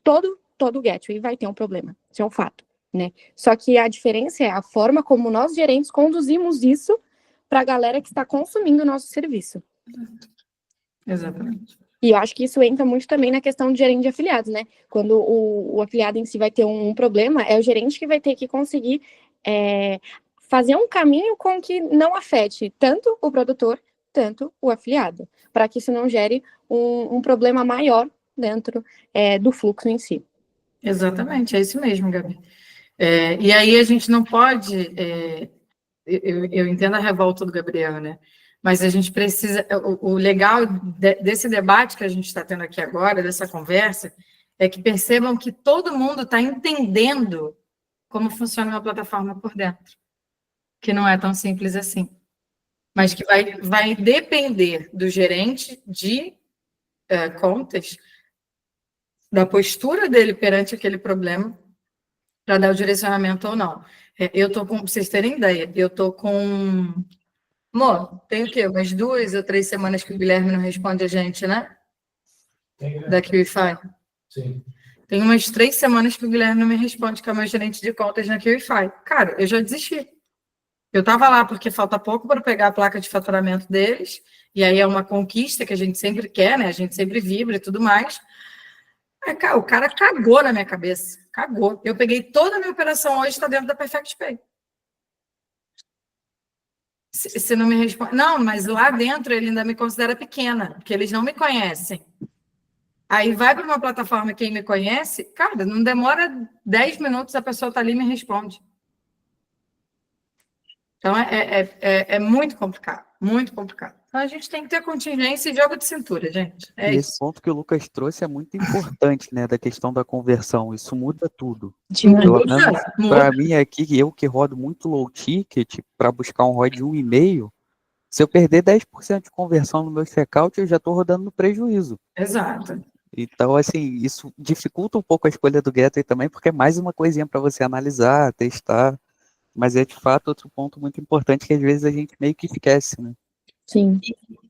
todo gateway vai ter um problema, isso é um fato. né? Só que a diferença é a forma como nós, gerentes, conduzimos isso para a galera que está consumindo o nosso serviço. Exatamente. E eu acho que isso entra muito também na questão de gerente de afiliados, né? Quando o afiliado em si vai ter um problema, é o gerente que vai ter que conseguir fazer um caminho com que não afete tanto o produtor, tanto o afiliado, para que isso não gere um problema maior dentro do fluxo em si. Exatamente, é isso mesmo, Gabi. E aí a gente não pode... eu entendo a revolta do Gabriel, né? Mas a gente precisa... O legal desse debate que a gente está tendo aqui agora, dessa conversa, é que percebam que todo mundo está entendendo como funciona uma plataforma por dentro, que não é tão simples assim, mas que vai depender do gerente de contas, da postura dele perante aquele problema, para dar o direcionamento ou não. Eu estou com, para vocês terem ideia, eu estou com... Amor, tem o quê? Umas 2 ou 3 semanas que o Guilherme não responde a gente, né? Da QIFI. Sim. Tem umas 3 semanas que o Guilherme não me responde, que é o meu gerente de contas na QIFI. Cara, eu já desisti. Eu estava lá porque falta pouco para pegar a placa de faturamento deles, e aí é uma conquista que a gente sempre quer, né? A gente sempre vibra e tudo mais. O cara cagou na minha cabeça. Cagou. Eu peguei toda a minha operação hoje, está dentro da Perfect Pay. Se não me responde... Não, mas lá dentro ele ainda me considera pequena, porque eles não me conhecem. Aí vai para uma plataforma quem me conhece, cara, não demora 10 minutos, a pessoa está ali e me responde. Então, é muito complicado, muito complicado. Então, a gente tem que ter contingência e jogo de cintura, gente. E esse ponto que o Lucas trouxe é muito importante, né, da questão da conversão. Isso muda tudo. Pelo menos para mim aqui, eu que rodo muito low ticket, para buscar um ROI de 1,5, se eu perder 10% de conversão no meu checkout, eu já estou rodando no prejuízo. Exato. Então, assim, isso dificulta um pouco a escolha do Gateway também, porque é mais uma coisinha para você analisar, testar. Mas é, de fato, outro ponto muito importante que às vezes a gente meio que esquece, né? Sim.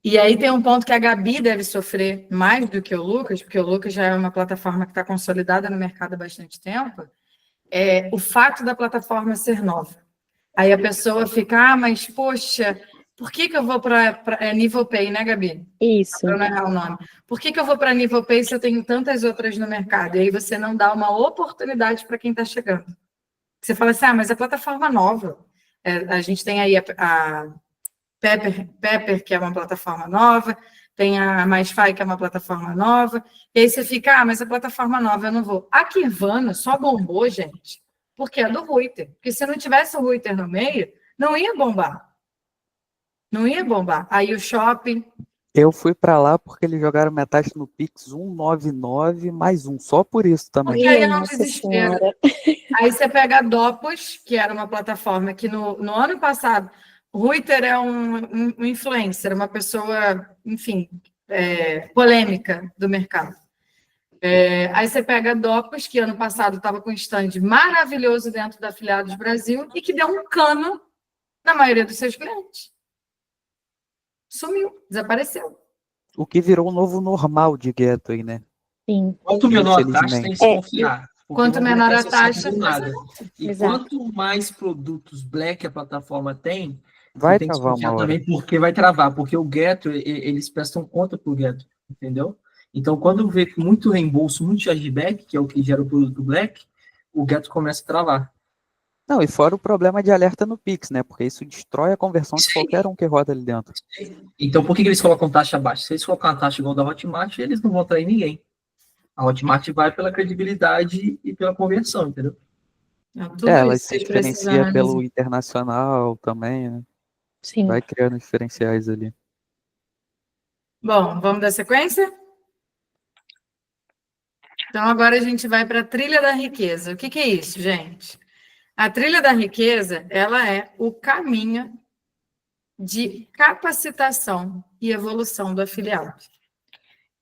E aí tem um ponto que a Gabi deve sofrer mais do que o Lucas, porque o Lucas já é uma plataforma que está consolidada no mercado há bastante tempo, é o fato da plataforma ser nova. Aí a pessoa fica, mas, poxa, por que eu vou para Nível Pay, né, Gabi? Isso. Para não errar o nome. Por que eu vou para Nível Pay se eu tenho tantas outras no mercado? E aí você não dá uma oportunidade para quem está chegando. Você fala assim, mas a plataforma nova. A gente tem aí a Pepper, que é uma plataforma nova, tem a MyFi, que é uma plataforma nova, e aí você fica, mas a plataforma nova eu não vou. A Kivana só bombou, gente, porque é do Ruiter. Porque se não tivesse o Ruiter no meio, não ia bombar. Não ia bombar. Aí o shopping... Eu fui para lá porque eles jogaram minha taxa no Pix 199 mais um, só por isso também. E aí é um desespero. Aí você pega a Dopos, que era uma plataforma que no ano passado, o Ruiter é um influencer, uma pessoa, enfim, polêmica do mercado. Aí você pega a Dopos, que ano passado estava com um stand maravilhoso dentro da Afiliados Brasil e que deu um cano na maioria dos seus clientes. Sumiu, desapareceu. O que virou um novo normal de Gateway, né? Sim. Quanto menor a taxa, tem que se confiar. Quanto menor a taxa... E Exato. quanto mais produtos Black a plataforma tem, vai tem que travar desconfiar uma hora. também, porque vai travar. Porque o Gateway, eles prestam conta para o Gateway, entendeu? Então, quando vê muito reembolso, muito chargeback, que é o que gera o produto Black, o Gateway começa a travar. Não, e fora o problema de alerta no Pix, né? Porque isso destrói a conversão de qualquer um que roda ali dentro. Então, por que eles colocam taxa baixa? Se eles colocar uma taxa igual da Hotmart, eles não vão atrair ninguém. A Hotmart vai pela credibilidade e pela conversão, entendeu? Ela se diferencia pelo internacional também, né? Sim. Vai criando diferenciais ali. Bom, vamos dar sequência? Então, agora a gente vai para a trilha da riqueza. O que é isso, gente? A trilha da riqueza, ela é o caminho de capacitação e evolução do afiliado.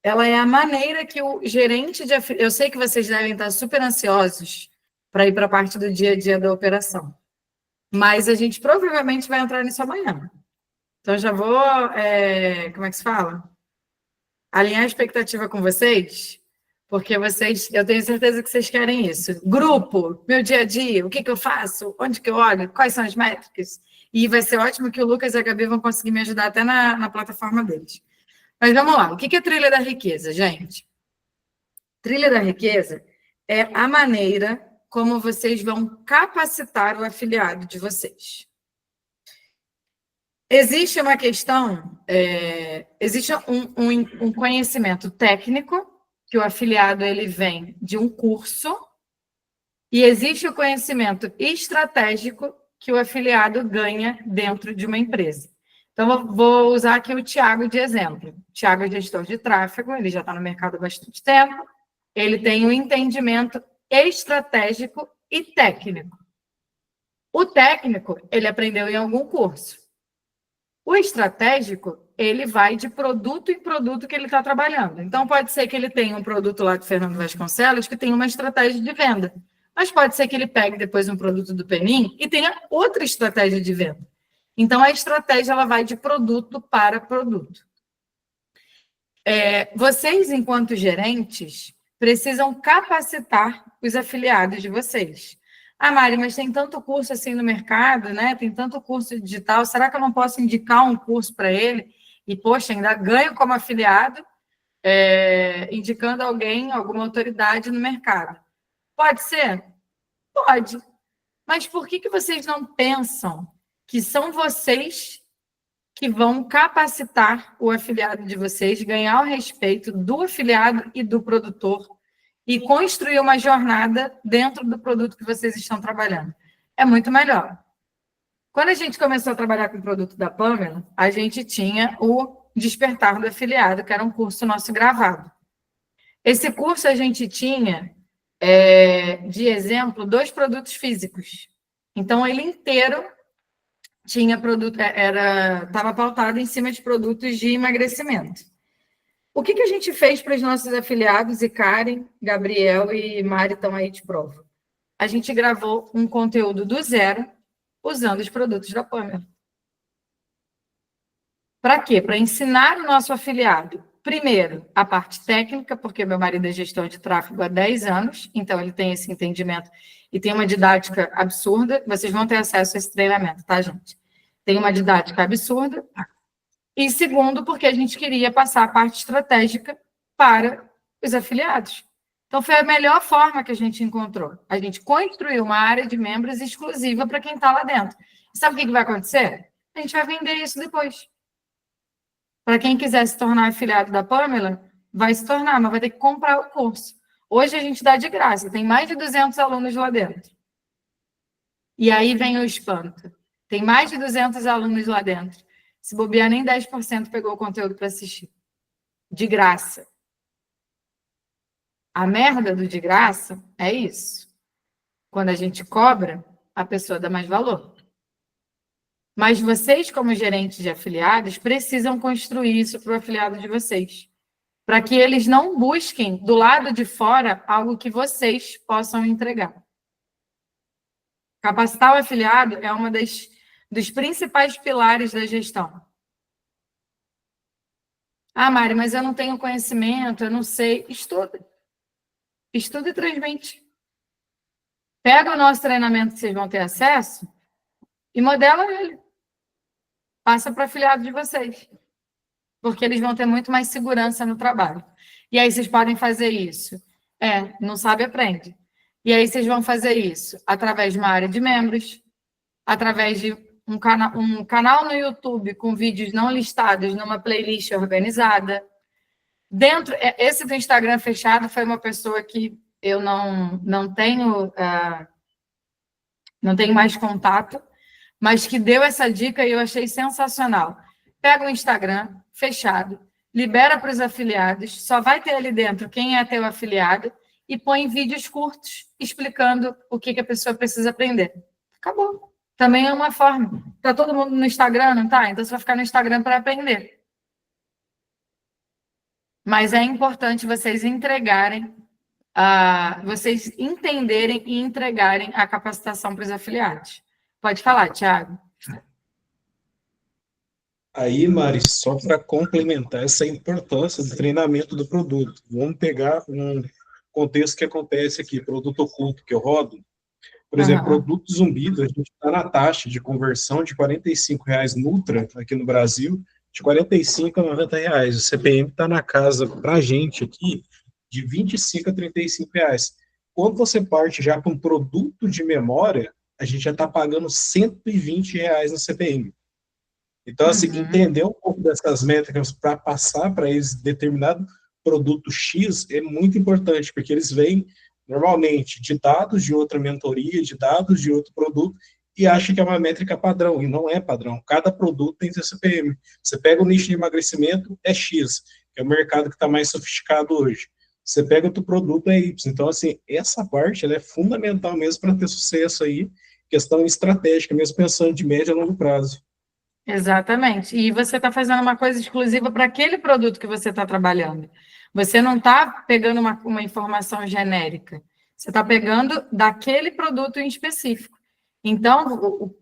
Ela é a maneira que o gerente de afiliado... Eu sei que vocês devem estar super ansiosos para ir para a parte do dia a dia da operação, mas a gente provavelmente vai entrar nisso amanhã. Então, já vou... como é que se fala? Alinhar a expectativa com vocês, porque eu tenho certeza que vocês querem isso. Grupo, meu dia a dia, o que eu faço, onde que eu olho, quais são as métricas. E vai ser ótimo que o Lucas e a Gabi vão conseguir me ajudar até na plataforma deles. Mas vamos lá, o que é trilha da riqueza, gente? Trilha da riqueza é a maneira como vocês vão capacitar o afiliado de vocês. Existe uma questão, existe um conhecimento técnico que o afiliado ele vem de um curso e existe o conhecimento estratégico que o afiliado ganha dentro de uma empresa. Então, vou usar aqui o Thiago de exemplo. O Thiago é gestor de tráfego, ele já está no mercado há bastante tempo, ele tem um entendimento estratégico e técnico. O técnico, ele aprendeu em algum curso. O estratégico, ele vai de produto em produto que ele está trabalhando. Então, pode ser que ele tenha um produto lá do Fernando Vasconcelos que tem uma estratégia de venda. Mas pode ser que ele pegue depois um produto do Penin e tenha outra estratégia de venda. Então, a estratégia ela vai de produto para produto. Vocês, enquanto gerentes, precisam capacitar os afiliados de vocês. Ah, Mari, mas tem tanto curso assim no mercado, né? Tem tanto curso digital, será que eu não posso indicar um curso para ele? E, poxa, ainda ganho como afiliado, indicando alguém, alguma autoridade no mercado. Pode ser? Pode. Mas por que vocês não pensam que são vocês que vão capacitar o afiliado de vocês, ganhar o respeito do afiliado e do produtor e construir uma jornada dentro do produto que vocês estão trabalhando? É muito melhor. Quando a gente começou a trabalhar com o produto da Pamela, a gente tinha o Despertar do Afiliado, que era um curso nosso gravado. Esse curso a gente tinha, de exemplo, 2 produtos físicos. Então, ele inteiro tinha produto, estava pautado em cima de produtos de emagrecimento. O que a gente fez para os nossos afiliados, e Karen, Gabriel e Mari estão aí de prova? A gente gravou um conteúdo do zero, usando os produtos da Pamela. Para quê? Para ensinar o nosso afiliado, primeiro, a parte técnica, porque meu marido é gestor de tráfego há 10 anos, então ele tem esse entendimento e tem uma didática absurda. Vocês vão ter acesso a esse treinamento, tá, gente? Tem uma didática absurda. E segundo, porque a gente queria passar a parte estratégica para os afiliados. Então, foi a melhor forma que a gente encontrou. A gente construiu uma área de membros exclusiva para quem está lá dentro. E sabe o que vai acontecer? A gente vai vender isso depois. Para quem quiser se tornar afiliado da Pamela, vai se tornar, mas vai ter que comprar o curso. Hoje a gente dá de graça, tem mais de 200 alunos lá dentro. E aí vem o espanto. Tem mais de 200 alunos lá dentro. Se bobear, nem 10% pegou o conteúdo para assistir. De graça. A merda do de graça é isso. Quando a gente cobra, a pessoa dá mais valor. Mas vocês, como gerentes de afiliados, precisam construir isso para o afiliado de vocês. Para que eles não busquem, do lado de fora, algo que vocês possam entregar. Capacitar o afiliado é uma dos principais pilares da gestão. Ah, Mari, mas eu não tenho conhecimento, eu não sei. Estuda. Estuda e transmite. Pega o nosso treinamento que vocês vão ter acesso e modela ele. Passa para o afiliado de vocês. Porque eles vão ter muito mais segurança no trabalho. E aí vocês podem fazer isso. Não sabe, aprende. E aí vocês vão fazer isso através de uma área de membros, através de um canal no YouTube com vídeos não listados numa playlist organizada. Esse do Instagram fechado foi uma pessoa que eu não tenho mais contato, mas que deu essa dica e eu achei sensacional. Pega o Instagram fechado, libera para os afiliados, só vai ter ali dentro quem é teu afiliado e põe vídeos curtos explicando o que a pessoa precisa aprender. Acabou. Também é uma forma. Está todo mundo no Instagram, não está? Então você vai ficar no Instagram para aprender. Mas é importante vocês entregarem, vocês entenderem e entregarem a capacitação para os afiliados. Pode falar, Thiago. Aí, Mari, só para complementar essa importância do treinamento do produto, vamos pegar contexto que acontece aqui, produto oculto que eu rodo. Por exemplo, produto zumbido, a gente está na taxa de conversão de R$45 Nutra, aqui no Brasil, de R$45 a R$90. O CPM está na casa, para a gente aqui, de R$25 a R$35. Quando você parte já com produto de memória, a gente já está pagando R$120 no CPM. Então, assim, entender um pouco dessas métricas para passar para eles determinado produto X é muito importante, porque eles vêm normalmente de dados de outra mentoria, de dados de outro produto, e acham que é uma métrica padrão, e não é padrão. Cada produto tem seu CPM. Você pega o nicho de emagrecimento, é X, que é o mercado que está mais sofisticado hoje. Você pega outro produto, é Y. Então, assim, essa parte ela é fundamental mesmo para ter sucesso aí, questão estratégica, mesmo pensando de médio a longo prazo. Exatamente. E você está fazendo uma coisa exclusiva para aquele produto que você está trabalhando. Você não está pegando uma informação genérica. Você está pegando daquele produto em específico. Então,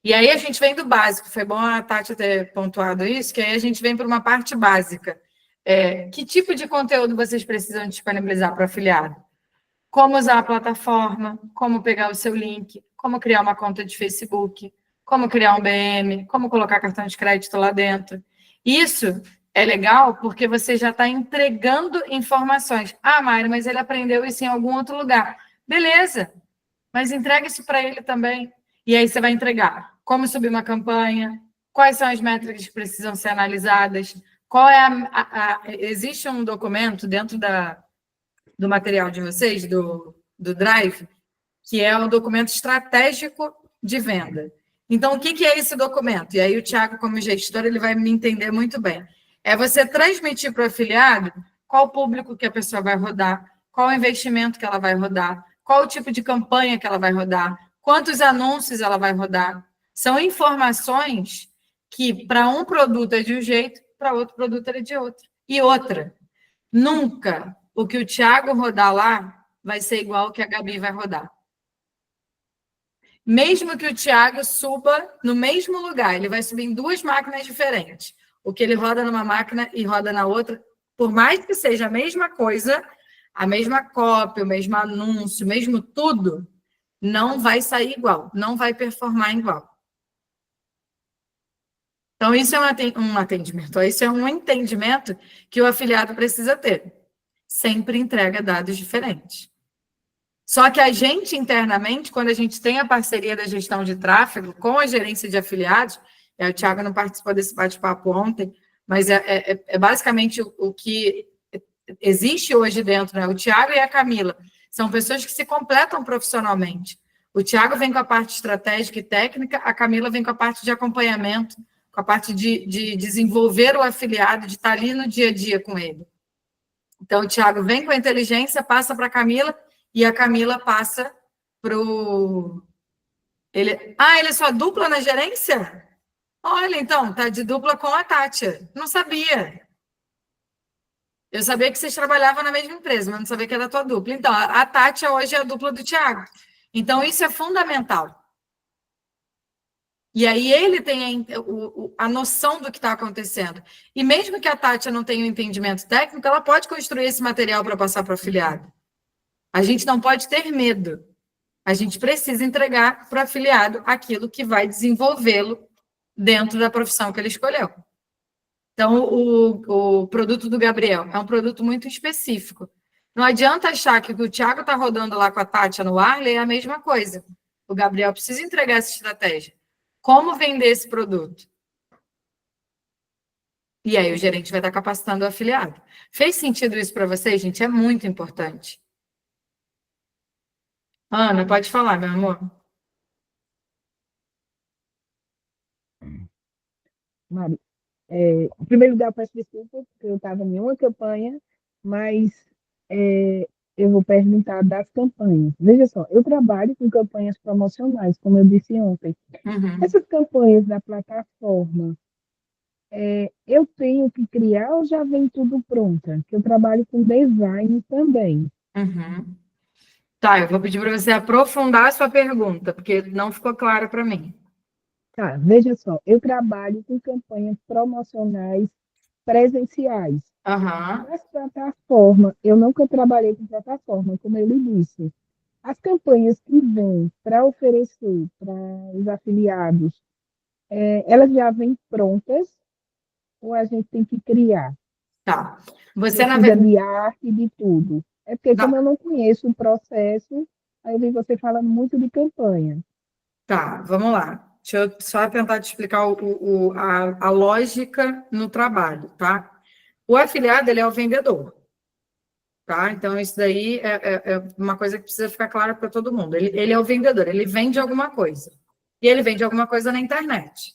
e aí a gente vem do básico. Foi bom a Tati ter pontuado isso, que aí a gente vem para uma parte básica. Que tipo de conteúdo vocês precisam disponibilizar para o afiliado? Como usar a plataforma, como pegar o seu link, como criar uma conta de Facebook, como criar um BM, como colocar cartão de crédito lá dentro. Isso é legal porque você já está entregando informações. Ah, Mayra, mas ele aprendeu isso em algum outro lugar. Beleza, mas entrega isso para ele também. E aí você vai entregar como subir uma campanha, quais são as métricas que precisam ser analisadas, qual é existe um documento dentro do material de vocês, do Drive, que é o documento estratégico de venda. Então, o que é esse documento? E aí o Thiago, como gestor, ele vai me entender muito bem. É você transmitir para o afiliado qual o público que a pessoa vai rodar, qual o investimento que ela vai rodar, qual o tipo de campanha que ela vai rodar, quantos anúncios ela vai rodar. São informações que, para um produto é de um jeito, para outro produto é de outro. E outra, nunca o que o Thiago rodar lá vai ser igual ao que a Gabi vai rodar. Mesmo que o Thiago suba no mesmo lugar, ele vai subir em duas máquinas diferentes. O que ele roda numa máquina e roda na outra, por mais que seja a mesma coisa, a mesma cópia, o mesmo anúncio, mesmo tudo, não vai sair igual, não vai performar igual. Então, isso é um atendimento, isso é um entendimento que o afiliado precisa ter. Sempre entrega dados diferentes. Só que a gente, internamente, quando a gente tem a parceria da gestão de tráfego com a gerência de afiliados, o Thiago não participou desse bate-papo ontem, mas é basicamente o que existe hoje dentro, né? O Thiago e a Camila são pessoas que se completam profissionalmente. O Thiago vem com a parte estratégica e técnica, a Camila vem com a parte de acompanhamento, com a parte de desenvolver o afiliado, de estar ali no dia a dia com ele. Então, o Thiago vem com a inteligência, passa para a Camila, e a Camila passa para o... ele é só dupla na gerência? Olha, então, tá de dupla com a Tati. Não sabia. Eu sabia que vocês trabalhavam na mesma empresa, mas não sabia que era a tua dupla. Então, a Tati hoje é a dupla do Thiago. Então, isso é fundamental. E aí ele tem a noção do que está acontecendo. E mesmo que a Tati não tenha o entendimento técnico, ela pode construir esse material para passar para o afiliado. A gente não pode ter medo. A gente precisa entregar para o afiliado aquilo que vai desenvolvê-lo dentro da profissão que ele escolheu. Então, o produto do Gabriel é um produto muito específico. Não adianta achar que o que o Thiago está rodando lá com a Tátia no Arley é a mesma coisa. O Gabriel precisa entregar essa estratégia. Como vender esse produto? E aí o gerente vai estar capacitando o afiliado. Fez sentido isso para vocês, gente? É muito importante. Ana, pode falar, meu amor. Mari, em primeiro lugar, eu peço desculpa, porque eu estava em uma campanha, mas eu vou perguntar das campanhas. Veja só, eu trabalho com campanhas promocionais, como eu disse ontem. Uhum. Essas campanhas da plataforma, eu tenho que criar ou já vem tudo pronta? Que eu trabalho com design também. Uhum. Tá, eu vou pedir para você aprofundar a sua pergunta, porque não ficou claro para mim. Tá, veja só, eu trabalho com campanhas promocionais presenciais. Aham. As plataformas, eu nunca trabalhei com plataforma, como eu lhe disse. As campanhas que vêm para oferecer para os afiliados, elas já vêm prontas ou a gente tem que criar? Tá. Você, na Precisa verdade. de arte, de tudo. É porque, como eu não conheço o processo, aí eu vi você falando muito de campanha. Tá, vamos lá. Deixa eu só tentar te explicar a lógica no trabalho, tá? O afiliado, ele é o vendedor, tá? Então, isso daí é uma coisa que precisa ficar clara para todo mundo. Ele é o vendedor, ele vende alguma coisa. E ele vende alguma coisa na internet.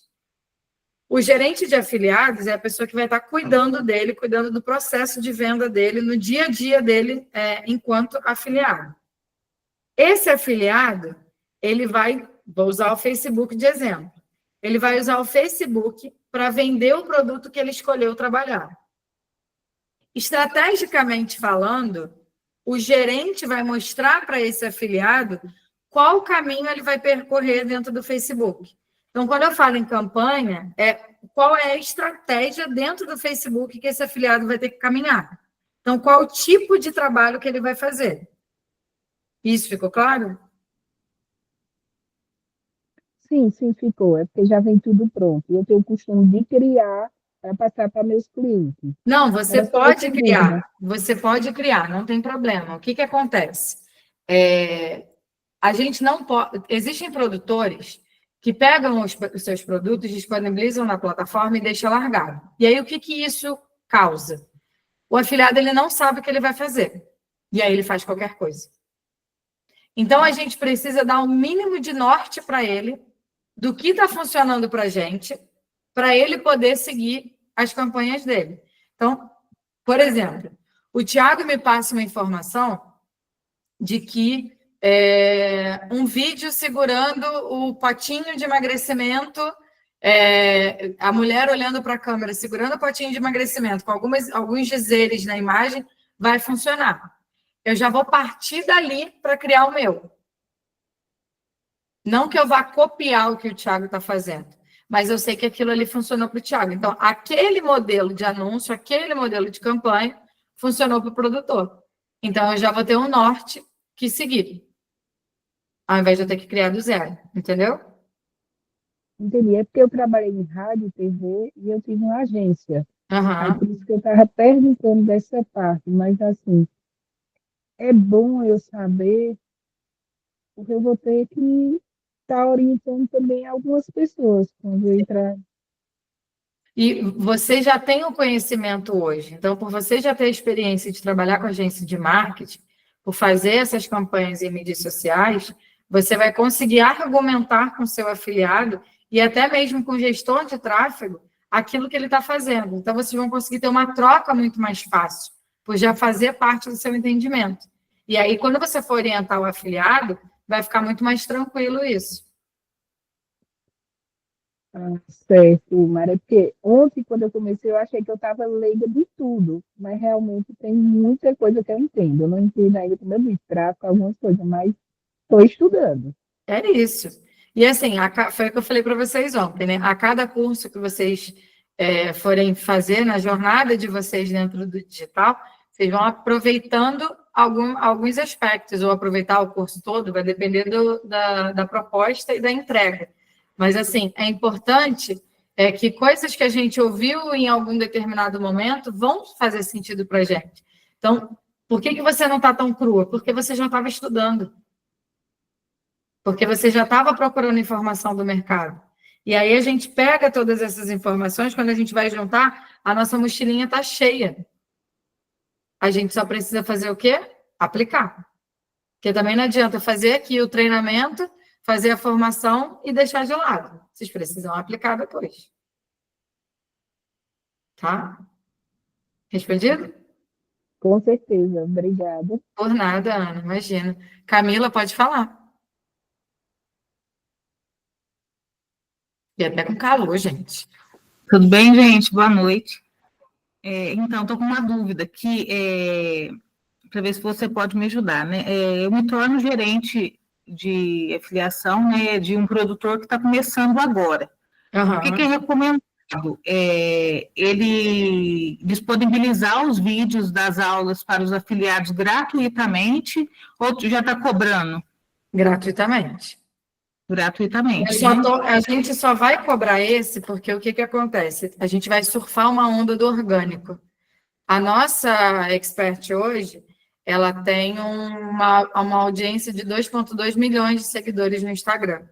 O gerente de afiliados é a pessoa que vai estar cuidando dele, cuidando do processo de venda dele, no dia a dia dele, enquanto afiliado. Esse afiliado, ele vai, vou usar o Facebook de exemplo, ele vai usar o Facebook para vender o produto que ele escolheu trabalhar. Estrategicamente falando, o gerente vai mostrar para esse afiliado qual caminho ele vai percorrer dentro do Facebook. Então, quando eu falo em campanha, qual é a estratégia dentro do Facebook que esse afiliado vai ter que caminhar. Então, qual o tipo de trabalho que ele vai fazer. Isso ficou claro? Sim, ficou. É porque já vem tudo pronto. Eu tenho o costume de criar para passar para meus clientes. Não, você Era só pode essa criar. dúvida. Você pode criar, não tem problema. O que acontece? A gente não pode. Existem produtores que pegam os seus produtos, disponibilizam na plataforma e deixam largado. E aí, o que isso causa? O afiliado ele não sabe o que ele vai fazer. E aí ele faz qualquer coisa. Então, a gente precisa dar um mínimo de norte para ele, do que está funcionando para a gente, para ele poder seguir as campanhas dele. Então, por exemplo, o Thiago me passa uma informação de que um vídeo segurando o potinho de emagrecimento, a mulher olhando para a câmera, segurando o potinho de emagrecimento, com alguns dizeres na imagem, vai funcionar. Eu já vou partir dali para criar o meu. Não que eu vá copiar o que o Thiago está fazendo, mas eu sei que aquilo ali funcionou para o Thiago. Então, aquele modelo de anúncio, aquele modelo de campanha, funcionou para o produtor. Então, eu já vou ter um norte que seguir, ao invés de eu ter que criar do zero, entendeu? Entendi. É porque eu trabalhei em rádio, TV e eu tive uma agência. Aí Aham. por isso que eu estava perguntando dessa parte. Mas, assim, é bom eu saber, porque eu vou ter que estar orientando também algumas pessoas quando eu entrar. E você já tem o conhecimento hoje. Então, por você já ter a experiência de trabalhar com agência de marketing, por fazer essas campanhas em mídias sociais, você vai conseguir argumentar com seu afiliado e até mesmo com o gestor de tráfego aquilo que ele está fazendo. Então, vocês vão conseguir ter uma troca muito mais fácil, por já fazer parte do seu entendimento. E aí, quando você for orientar o afiliado, vai ficar muito mais tranquilo isso. Ah, certo, Mara. É porque ontem, quando eu comecei, eu achei que eu estava leiga de tudo, mas realmente tem muita coisa que eu entendo. Eu não entendo ainda como eu disse, tráfico, algumas coisas, mas estou estudando. É isso. E assim, foi o que eu falei para vocês ontem, né? A cada curso que vocês forem fazer na jornada de vocês dentro do digital, vocês vão aproveitando alguns aspectos, ou aproveitar o curso todo, vai depender da proposta e da entrega. Mas, assim, é importante que coisas que a gente ouviu em algum determinado momento vão fazer sentido para a gente. Então, por que você não está tão crua? Porque você já estava estudando. Porque você já estava procurando informação do mercado. E aí a gente pega todas essas informações, quando a gente vai juntar, a nossa mochilinha está cheia. A gente só precisa fazer o quê? Aplicar. Porque também não adianta fazer aqui o treinamento, fazer a formação e deixar de lado. Vocês precisam aplicar depois. Tá? Respondido? Com certeza. Obrigada. Por nada, Ana, imagina. Camila, pode falar. E até com calor, gente. Tudo bem, gente? Boa noite. Então, estou com uma dúvida aqui, para ver se você pode me ajudar, né? Eu me torno gerente de afiliação, né, de um produtor que está começando agora. Uhum. O que é recomendado ele disponibilizar os vídeos das aulas para os afiliados gratuitamente ou já está cobrando? Gratuitamente. Gratuitamente. A gente só vai cobrar esse porque o que acontece? A gente vai surfar uma onda do orgânico. A nossa expert hoje, ela tem uma audiência de 2,2 milhões de seguidores no Instagram.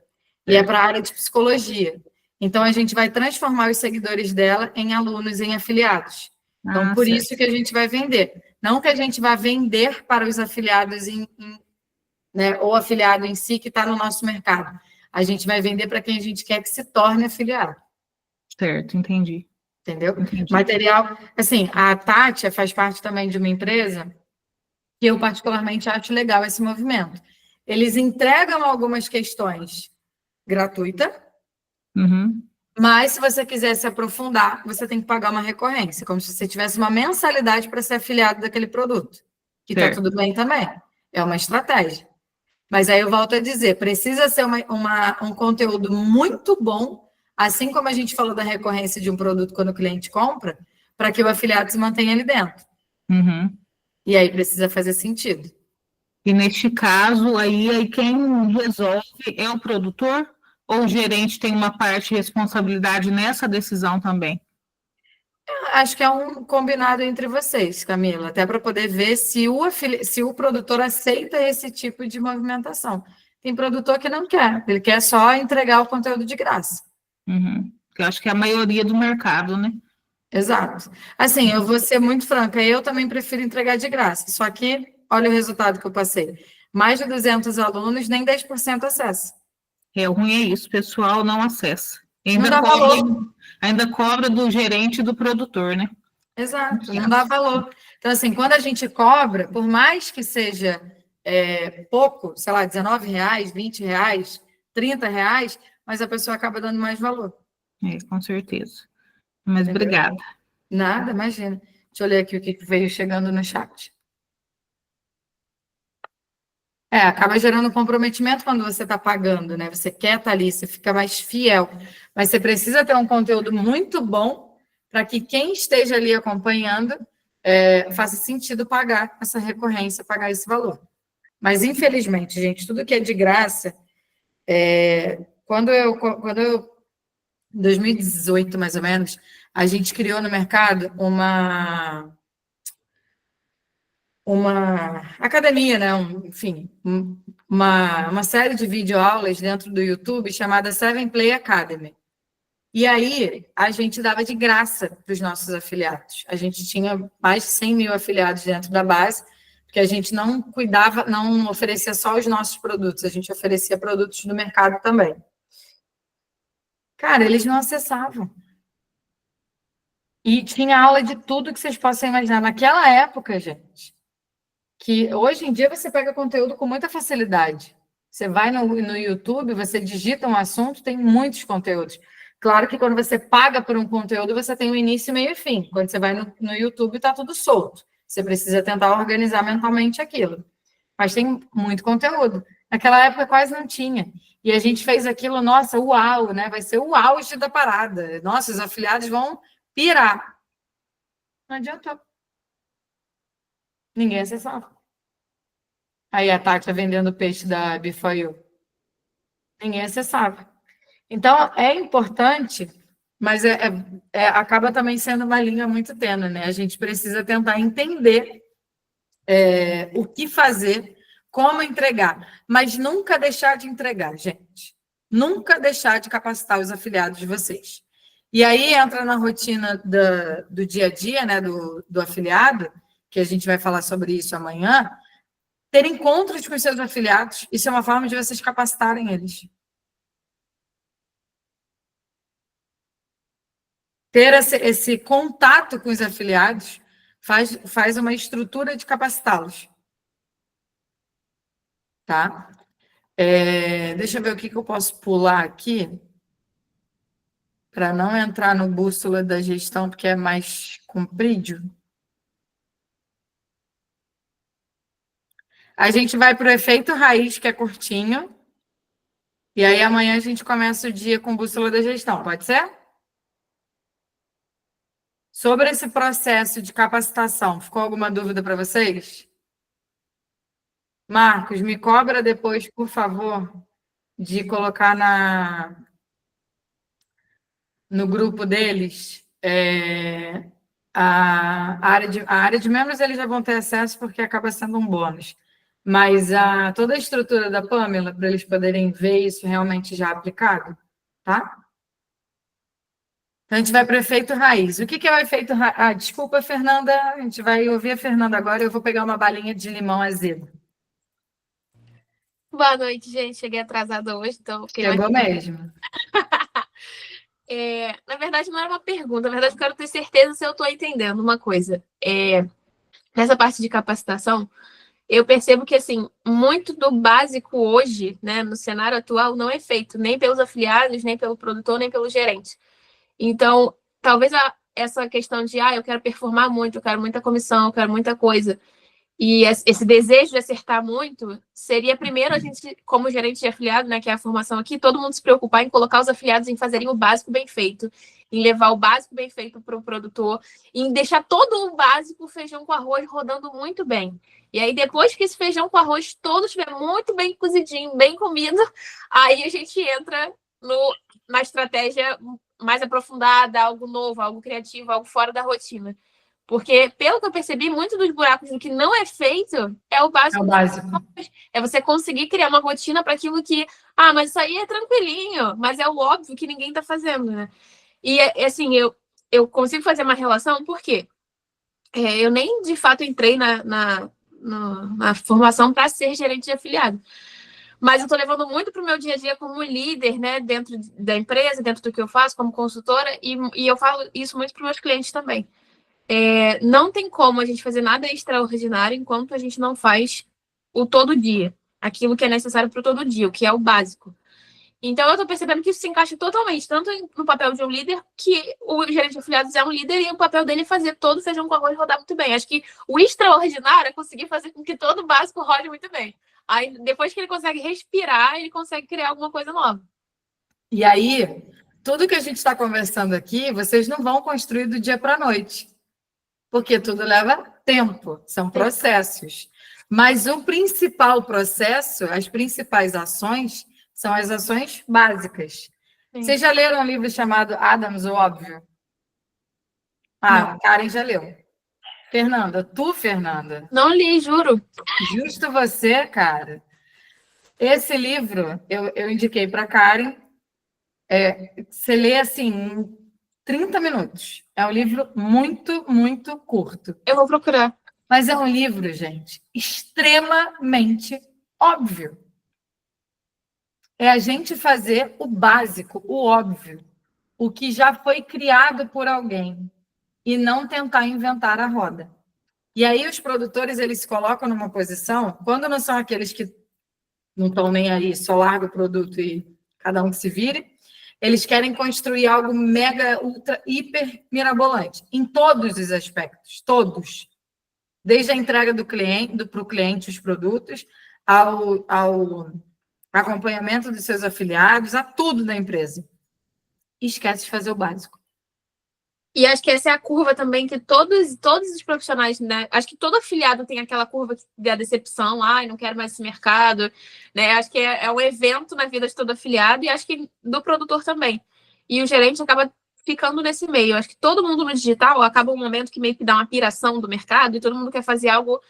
E é para a área de psicologia. Então, a gente vai transformar os seguidores dela em alunos, em afiliados. Então, por certo. isso que a gente vai vender. Não que a gente vá vender para os afiliados, né, ou afiliado em si que está no nosso mercado. A gente vai vender para quem a gente quer que se torne afiliado. Certo, entendi. Entendeu? Material, assim, a Tátia faz parte também de uma empresa que eu particularmente acho legal esse movimento. Eles entregam algumas questões gratuitas, mas se você quiser se aprofundar, você tem que pagar uma recorrência, como se você tivesse uma mensalidade para ser afiliado daquele produto, que está tudo bem também. É uma estratégia. Mas aí eu volto a dizer, precisa ser um conteúdo muito bom, assim como a gente falou da recorrência de um produto quando o cliente compra, para que o afiliado se mantenha ali dentro. E aí precisa fazer sentido. E neste caso, aí quem resolve é o produtor ou o gerente tem uma parte de responsabilidade nessa decisão também? Acho que é um combinado entre vocês, Camila, até para poder ver se o produtor aceita esse tipo de movimentação. Tem produtor que não quer, ele quer só entregar o conteúdo de graça. Eu acho que é a maioria do mercado, né? Exato. Assim, eu vou ser muito franca, eu também prefiro entregar de graça, só que, olha o resultado que eu passei. Mais de 200 alunos, nem 10% acessa. É ruim é isso, o pessoal não acessa. Não dá valor. Ainda cobra do gerente e do produtor, né? Exato, não dá valor. Então, assim, quando a gente cobra, por mais que seja pouco, sei lá, R$19, R$20, R$30, mas a pessoa acaba dando mais valor. Com certeza. Mas Entendeu? obrigada. Nada, imagina. Deixa eu ler aqui o que veio chegando no chat. Acaba gerando comprometimento quando você está pagando, né? Você quer estar ali, você fica mais fiel. Mas você precisa ter um conteúdo muito bom para que quem esteja ali acompanhando faça sentido pagar essa recorrência, pagar esse valor. Mas, infelizmente, gente, tudo que é de graça, quando eu, em 2018, mais ou menos, a gente criou no mercado uma academia, né? Enfim, uma série de videoaulas dentro do YouTube chamada Seven Play Academy. E aí, a gente dava de graça para os nossos afiliados. A gente tinha mais de 100 mil afiliados dentro da base, porque a gente não cuidava, não oferecia só os nossos produtos, a gente oferecia produtos do mercado também. Cara, eles não acessavam. E tinha aula de tudo que vocês possam imaginar. Naquela época, gente, que hoje em dia você pega conteúdo com muita facilidade. Você vai no YouTube, você digita um assunto, tem muitos conteúdos. Claro que quando você paga por um conteúdo, você tem um início, meio e fim. Quando você vai no YouTube, está tudo solto. Você precisa tentar organizar mentalmente aquilo. Mas tem muito conteúdo. Naquela época quase não tinha. E a gente fez aquilo, nossa, uau, né? Vai ser o auge da parada. Nossa, os afiliados vão pirar. Não adiantou. Ninguém acessava. Aí a Tati vendendo peixe da Before You. Ninguém acessava. Então, é importante, mas acaba também sendo uma linha muito tênue, né? A gente precisa tentar entender o que fazer, como entregar, mas nunca deixar de entregar, gente. Nunca deixar de capacitar os afiliados de vocês. E aí entra na rotina do dia a dia, né, do afiliado, que a gente vai falar sobre isso amanhã, ter encontros com os seus afiliados. Isso é uma forma de vocês capacitarem eles. Ter esse contato com os afiliados faz uma estrutura de capacitá-los. Tá? Deixa eu ver o que eu posso pular aqui para não entrar no bússola da gestão, porque é mais comprido. A gente vai para o efeito raiz, que é curtinho. E aí amanhã a gente começa o dia com bússola da gestão, pode ser? Sobre esse processo de capacitação, ficou alguma dúvida para vocês? Marcos, me cobra depois, por favor, de colocar no grupo deles a área de membros, eles já vão ter acesso porque acaba sendo um bônus. Mas toda a estrutura da Pamela, para eles poderem ver isso realmente já aplicado, tá? Então, a gente vai para o efeito raiz. O que é o efeito raiz? Desculpa, Fernanda, a gente vai ouvir a Fernanda agora e eu vou pegar uma balinha de limão azedo. Boa noite, gente. Cheguei atrasada hoje, então... Chegou mesmo. Na verdade, não era uma pergunta. Na verdade, eu quero ter certeza se eu estou entendendo uma coisa. Nessa parte de capacitação, eu percebo que, assim, muito do básico hoje, né, no cenário atual, não é feito nem pelos afiliados, nem pelo produtor, nem pelo gerente. Então, talvez essa questão de, eu quero performar muito, eu quero muita comissão, eu quero muita coisa, e esse desejo de acertar muito, seria primeiro a gente, como gerente de afiliado, né, que é a formação aqui, todo mundo se preocupar em colocar os afiliados em fazerem o básico bem feito, em levar o básico bem feito para o produtor, em deixar todo o básico, feijão com arroz, rodando muito bem. E aí, depois que esse feijão com arroz todo estiver muito bem cozidinho, bem comido, aí a gente entra na estratégia mais aprofundada, algo novo, algo criativo, algo fora da rotina. Porque, pelo que eu percebi, muito dos buracos do que não é feito é o básico. É o básico. É você conseguir criar uma rotina para aquilo que... mas isso aí é tranquilinho, mas é o óbvio que ninguém está fazendo, né? E, assim, eu consigo fazer uma relação porque eu nem, de fato, entrei na formação para ser gerente de afiliado. Mas eu estou levando muito para o meu dia a dia como líder, né, dentro da empresa, dentro do que eu faço como consultora, e eu falo isso muito para os meus clientes também. Não tem como a gente fazer nada extraordinário enquanto a gente não faz o todo dia, aquilo que é necessário para o todo dia, o que é o básico. Então, eu estou percebendo que isso se encaixa totalmente, tanto no papel de um líder, que o gerente de afiliados é um líder, e o papel dele é fazer todo o feijão com arroz rodar muito bem. Acho que o extraordinário é conseguir fazer com que todo o básico rode muito bem. Aí, depois que ele consegue respirar, ele consegue criar alguma coisa nova. E aí, tudo que a gente está conversando aqui, vocês não vão construir do dia para a noite. Porque tudo leva tempo, são processos. Mas o principal processo, as principais ações, são as ações básicas. Sim. Vocês já leram um livro chamado Adams, o Óbvio? Karen já leu. Fernanda? Não li, juro. Justo você, cara. Esse livro eu indiquei para Karen. Você lê assim, em 30 minutos. É um livro muito, muito curto. Eu vou procurar. Mas é um livro, gente, extremamente óbvio. É a gente fazer o básico, o óbvio, o que já foi criado por alguém, e não tentar inventar a roda. E aí os produtores, eles se colocam numa posição, quando não são aqueles que não estão nem aí, só larga o produto e cada um que se vire, eles querem construir algo mega, ultra, hiper mirabolante, em todos os aspectos, todos. Desde a entrega do cliente, para o cliente, os produtos, ao acompanhamento dos seus afiliados, a tudo da empresa. E esquece de fazer o básico. E acho que essa é a curva também que todos os profissionais, né? Acho que todo afiliado tem aquela curva da decepção, não quero mais esse mercado, né? Acho que é um evento na vida de todo afiliado e acho que do produtor também. E o gerente acaba ficando nesse meio. Acho que todo mundo no digital acaba um momento que meio que dá uma piração do mercado e todo mundo quer fazer algo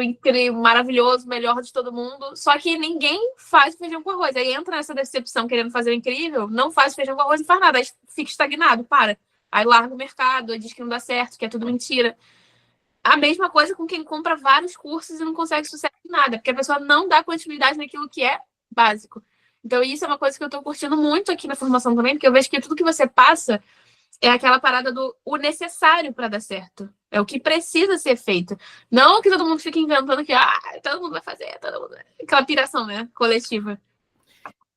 incrível, maravilhoso, melhor de todo mundo. Só que ninguém faz feijão com arroz. Aí entra nessa decepção querendo fazer o incrível, não faz feijão com arroz e faz nada. Aí fica estagnado, para. Aí larga o mercado, aí diz que não dá certo, que é tudo mentira. A mesma coisa com quem compra vários cursos e não consegue sucesso em nada, porque a pessoa não dá continuidade naquilo que é básico. Então, isso é uma coisa que eu tô curtindo muito aqui na formação também, porque eu vejo que tudo que você passa é aquela parada do o necessário para dar certo. É o que precisa ser feito. Não que todo mundo fique inventando que todo mundo vai fazer, todo mundo... Aquela piração, né? Coletiva.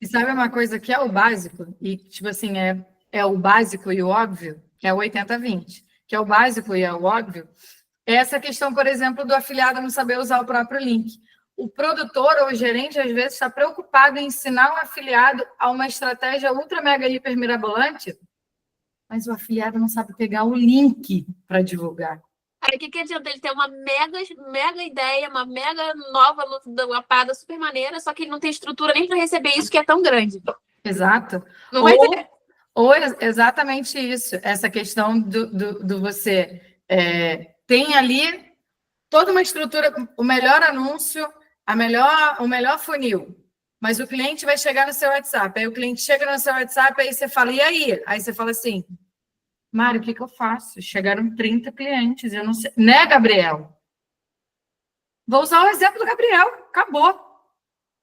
E sabe uma coisa que é o básico? E, tipo assim, é o básico e o óbvio? É o 80-20. Que é o básico e é o óbvio. É essa questão, por exemplo, do afiliado não saber usar o próprio link. O produtor ou o gerente, às vezes, está preocupado em ensinar o afiliado a uma estratégia ultra, mega, hiper mirabolante Mas o afiliado não sabe pegar o link para divulgar. Aí, o que adianta ele ter uma mega ideia, uma mega nova, uma parada super maneira, só que ele não tem estrutura nem para receber isso que é tão grande. Exato. Não vai ter. Ou exatamente isso, essa questão do você tem ali toda uma estrutura, o melhor anúncio, o melhor funil, mas o cliente vai chegar no seu WhatsApp, aí o cliente chega no seu WhatsApp, aí você fala, e aí? Aí você fala assim, Mário, o que eu faço? Chegaram 30 clientes, eu não sei. Né, Gabriel? Vou usar o exemplo do Gabriel, acabou.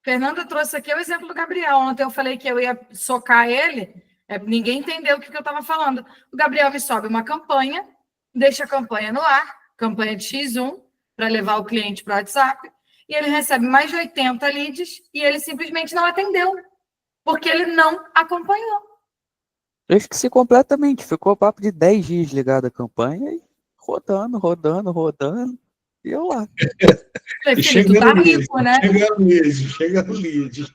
Fernanda trouxe aqui o exemplo do Gabriel. Ontem eu falei que eu ia socar ele, ninguém entendeu o que eu estava falando. O Gabriel me sobe uma campanha, deixa a campanha no ar, campanha de X1, para levar o cliente para o WhatsApp, e ele recebe mais de 80 leads e ele simplesmente não atendeu, porque ele não acompanhou. Eu esqueci completamente. Ficou o papo de 10 dias ligado à campanha e rodando. E eu lá. Falei, filho, tu tá rico, né? Chega no lead.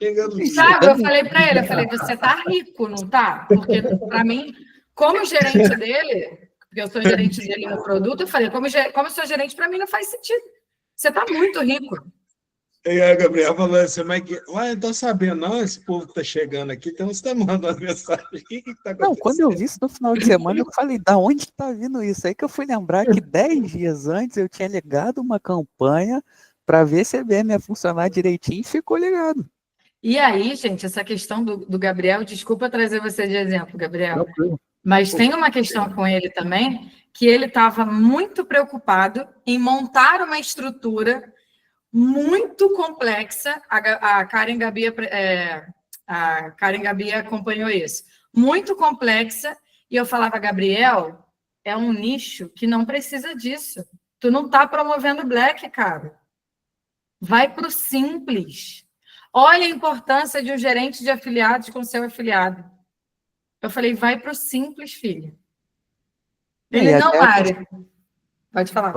Sabe, eu falei para ele, você tá rico, não tá? Porque, para mim, como gerente dele, porque eu sou gerente dele no produto, eu falei, como eu sou gerente, para mim não faz sentido. Você tá muito rico. E aí, Gabriel falou assim, mas eu tô sabendo, não, esse povo que tá chegando aqui, então você tá mandando mensagem, o que tá acontecendo? Não, quando eu vi isso no final de semana, eu falei, da onde tá vindo isso? Aí que eu fui lembrar que 10 dias antes eu tinha ligado uma campanha para ver se a IBM ia funcionar direitinho e ficou ligado. E aí, gente, essa questão do Gabriel, desculpa trazer você de exemplo, Gabriel, mas tem uma questão com ele também, que ele estava muito preocupado em montar uma estrutura muito complexa. A Karen Gabi acompanhou isso. Muito complexa. E eu falava, Gabriel, é um nicho que não precisa disso. Tu não está promovendo Black, cara. Vai para o simples. Olha a importância de um gerente de afiliados com seu afiliado. Eu falei, vai para o simples, filho. Ele não, Mário. Pode falar.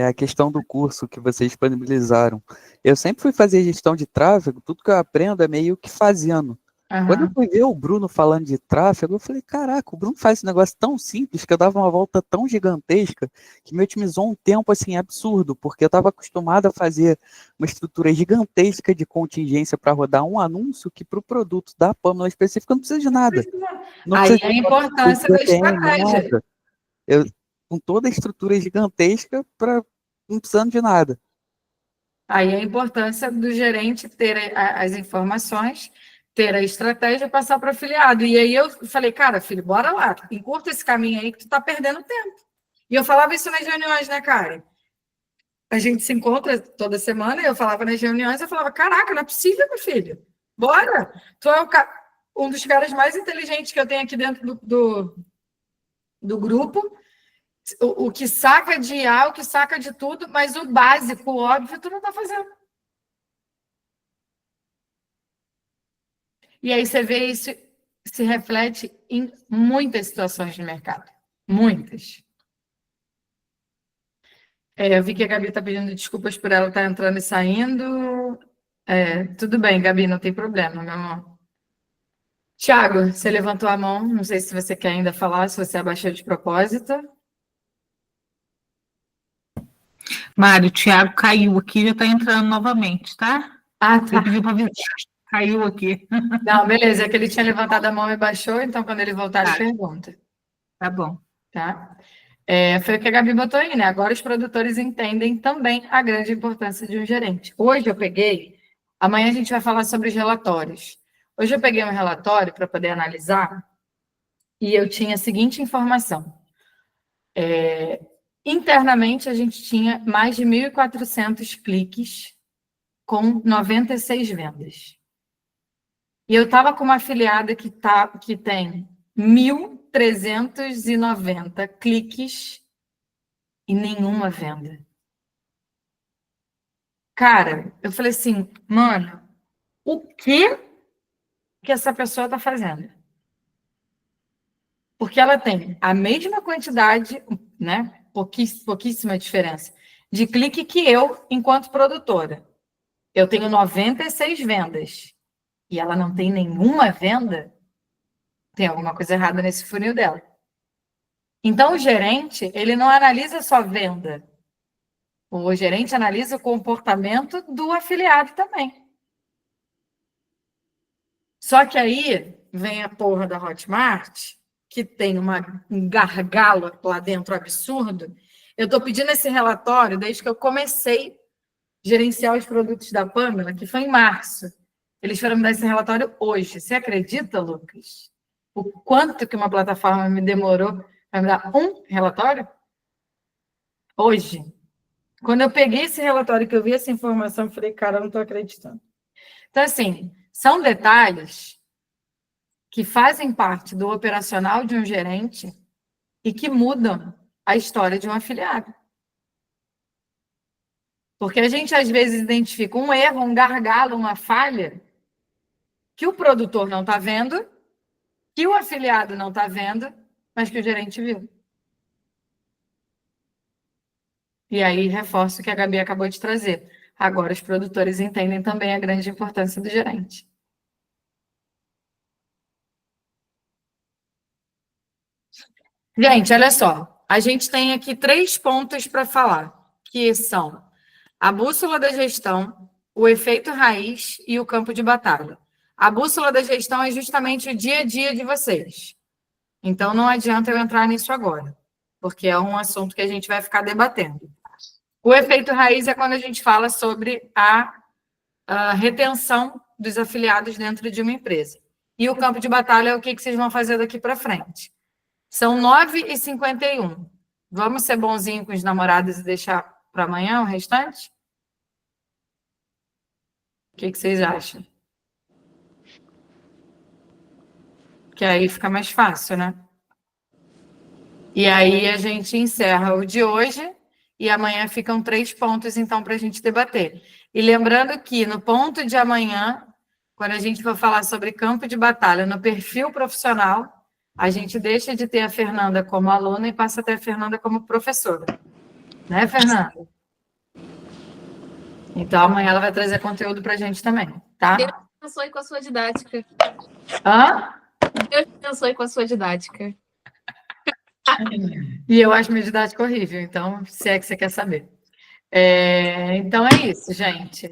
A questão do curso que vocês disponibilizaram. Eu sempre fui fazer gestão de tráfego, tudo que eu aprendo é meio que fazendo. Quando eu fui ver o Bruno falando de tráfego, eu falei, caraca, o Bruno faz esse negócio tão simples, que eu dava uma volta tão gigantesca, que me otimizou um tempo, assim, absurdo, porque eu estava acostumado a fazer uma estrutura gigantesca de contingência para rodar um anúncio que para o produto da Pâmela específica não precisa de nada. Aí a importância da estratégia. Com toda a estrutura gigantesca, não precisando de nada. Aí a importância do gerente ter as informações, ter a estratégia e passar para o afiliado. E aí eu falei, cara, filho, bora lá, encurta esse caminho aí que tu está perdendo tempo. E eu falava isso nas reuniões, né, Karen? A gente se encontra toda semana, eu falava nas reuniões, eu falava, caraca, não é possível, meu filho. Bora! Tu é um dos caras mais inteligentes que eu tenho aqui dentro do grupo. O que saca de IA, o que saca de tudo, mas o básico, o óbvio, tu não está fazendo. E aí você vê isso se reflete em muitas situações de mercado. Muitas. Eu vi que a Gabi está pedindo desculpas por ela estar entrando e saindo. Tudo bem, Gabi, não tem problema, meu amor. Tiago, você levantou a mão, não sei se você quer ainda falar, se você abaixou de propósito. Mário, o Thiago caiu aqui, já está entrando novamente, tá? Ah, tá. Ele pediu para avisar. Caiu aqui. Não, beleza, é que ele tinha levantado a mão e baixou, então quando ele voltar, ele pergunta. Tá bom. Tá? Foi o que a Gabi botou aí, né? Agora os produtores entendem também a grande importância de um gerente. Hoje eu peguei, amanhã a gente vai falar sobre os relatórios. Hoje eu peguei um relatório para poder analisar e eu tinha a seguinte informação. Internamente, a gente tinha mais de 1.400 cliques com 96 vendas. E eu estava com uma afiliada que tem 1.390 cliques e nenhuma venda. Cara, eu falei assim, mano, o que essa pessoa está fazendo? Porque ela tem a mesma quantidade, né? Pouquíssima diferença de clique que eu, enquanto produtora. Eu tenho 96 vendas e ela não tem nenhuma venda, tem alguma coisa errada nesse funil dela. Então, o gerente, ele não analisa só venda. O gerente analisa o comportamento do afiliado também. Só que aí vem a porra da Hotmart, que tem um gargalo lá dentro absurdo. Eu estou pedindo esse relatório desde que eu comecei a gerenciar os produtos da Pamela, que foi em março. Eles foram me dar esse relatório hoje. Você acredita, Lucas? O quanto que uma plataforma me demorou para me dar um relatório? Hoje. Quando eu peguei esse relatório, que eu vi essa informação, eu falei, cara, eu não estou acreditando. Então, assim, são detalhes que fazem parte do operacional de um gerente e que mudam a história de um afiliado. Porque a gente, às vezes, identifica um erro, um gargalo, uma falha, que o produtor não está vendo, que o afiliado não está vendo, mas que o gerente viu. E aí, reforço o que a Gabi acabou de trazer. Agora, os produtores entendem também a grande importância do gerente. Gente, olha só. A gente tem aqui 3 pontos para falar, que são a bússola da gestão, o efeito raiz e o campo de batalha. A bússola da gestão é justamente o dia a dia de vocês. Então, não adianta eu entrar nisso agora, porque é um assunto que a gente vai ficar debatendo. O efeito raiz é quando a gente fala sobre a retenção dos afiliados dentro de uma empresa. E o campo de batalha é o que vocês vão fazer daqui para frente. São 9h51. Vamos ser bonzinhos com os namorados e deixar para amanhã o restante? O que vocês acham? Que aí fica mais fácil, né? E aí a gente encerra o de hoje e amanhã ficam 3 pontos, então, para a gente debater. E lembrando que no ponto de amanhã, quando a gente for falar sobre campo de batalha no perfil profissional, a gente deixa de ter a Fernanda como aluna e passa a ter a Fernanda como professora. Né, Fernanda? Então, amanhã ela vai trazer conteúdo para a gente também, tá? Deus abençoe com a sua didática. Hã? Deus abençoe com a sua didática. E eu acho minha didática horrível, então, se é que você quer saber. Então, é isso, gente.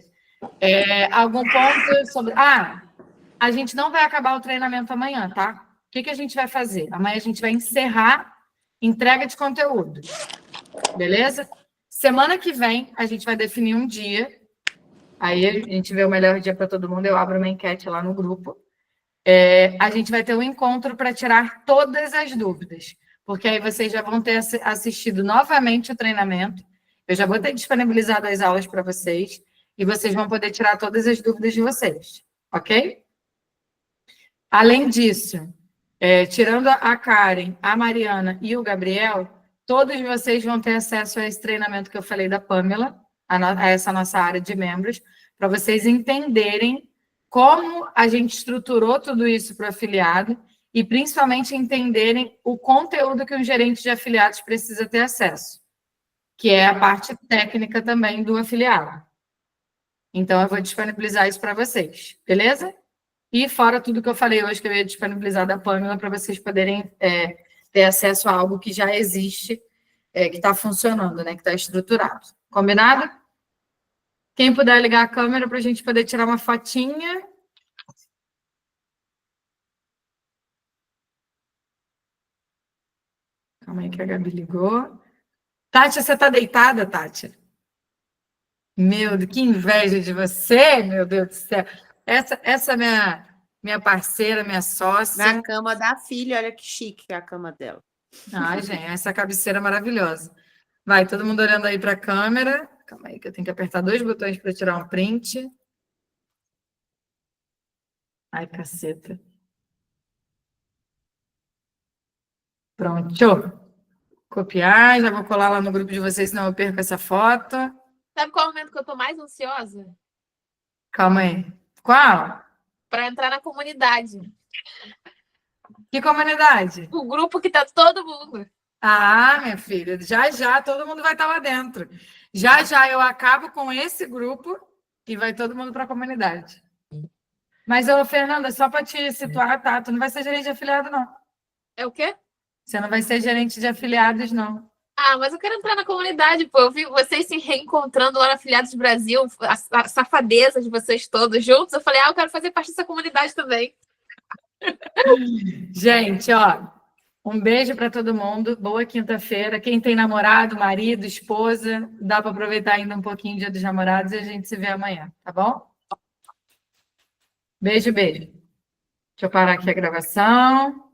Algum ponto sobre... a gente não vai acabar o treinamento amanhã, tá? O que a gente vai fazer? Amanhã a gente vai encerrar entrega de conteúdo. Beleza? Semana que vem, a gente vai definir um dia. Aí a gente vê o melhor dia para todo mundo. Eu abro uma enquete lá no grupo. A gente vai ter um encontro para tirar todas as dúvidas. Porque aí vocês já vão ter assistido novamente o treinamento. Eu já vou ter disponibilizado as aulas para vocês. E vocês vão poder tirar todas as dúvidas de vocês. Ok? Além disso, tirando a Karen, a Mariana e o Gabriel, todos vocês vão ter acesso a esse treinamento que eu falei da Pamela, a essa nossa área de membros, para vocês entenderem como a gente estruturou tudo isso para o afiliado e, principalmente, entenderem o conteúdo que um gerente de afiliados precisa ter acesso, que é a parte técnica também do afiliado. Então, eu vou disponibilizar isso para vocês, beleza? E fora tudo que eu falei hoje, que eu ia disponibilizar da Pamela para vocês poderem ter acesso a algo que já existe, que está funcionando, né? Que está estruturado. Combinado? Quem puder ligar a câmera para a gente poder tirar uma fotinha. Calma aí que a Gabi ligou. Tati, você está deitada, Tati? Meu Deus, que inveja de você, meu Deus do céu. Essa é minha parceira, minha sócia. Na cama da filha, olha que chique a cama dela. Ai, gente, essa cabeceira maravilhosa. Vai, todo mundo olhando aí para a câmera. Calma aí, que eu tenho que apertar 2 botões para tirar um print. Ai, caceta. Pronto. Copiar, já vou colar lá no grupo de vocês, senão eu perco essa foto. Sabe qual é o momento que eu tô mais ansiosa? Calma aí. Qual? Para entrar na comunidade. Que comunidade? O grupo que tá todo mundo. Minha filha, já todo mundo vai estar lá dentro. Já eu acabo com esse grupo e vai todo mundo para a comunidade. Mas, Fernanda, só para te situar, tá? Tu não vai ser gerente de afiliado, não. É o quê? Você não vai ser gerente de afiliados, não. Ah, mas eu quero entrar na comunidade, pô. Eu vi vocês se reencontrando lá na Afiliados Brasil, a safadeza de vocês todos juntos. Eu falei, eu quero fazer parte dessa comunidade também. Gente, ó, um beijo para todo mundo. Boa quinta-feira. Quem tem namorado, marido, esposa, dá para aproveitar ainda um pouquinho o Dia dos Namorados e a gente se vê amanhã, tá bom? Beijo, beijo. Deixa eu parar aqui a gravação.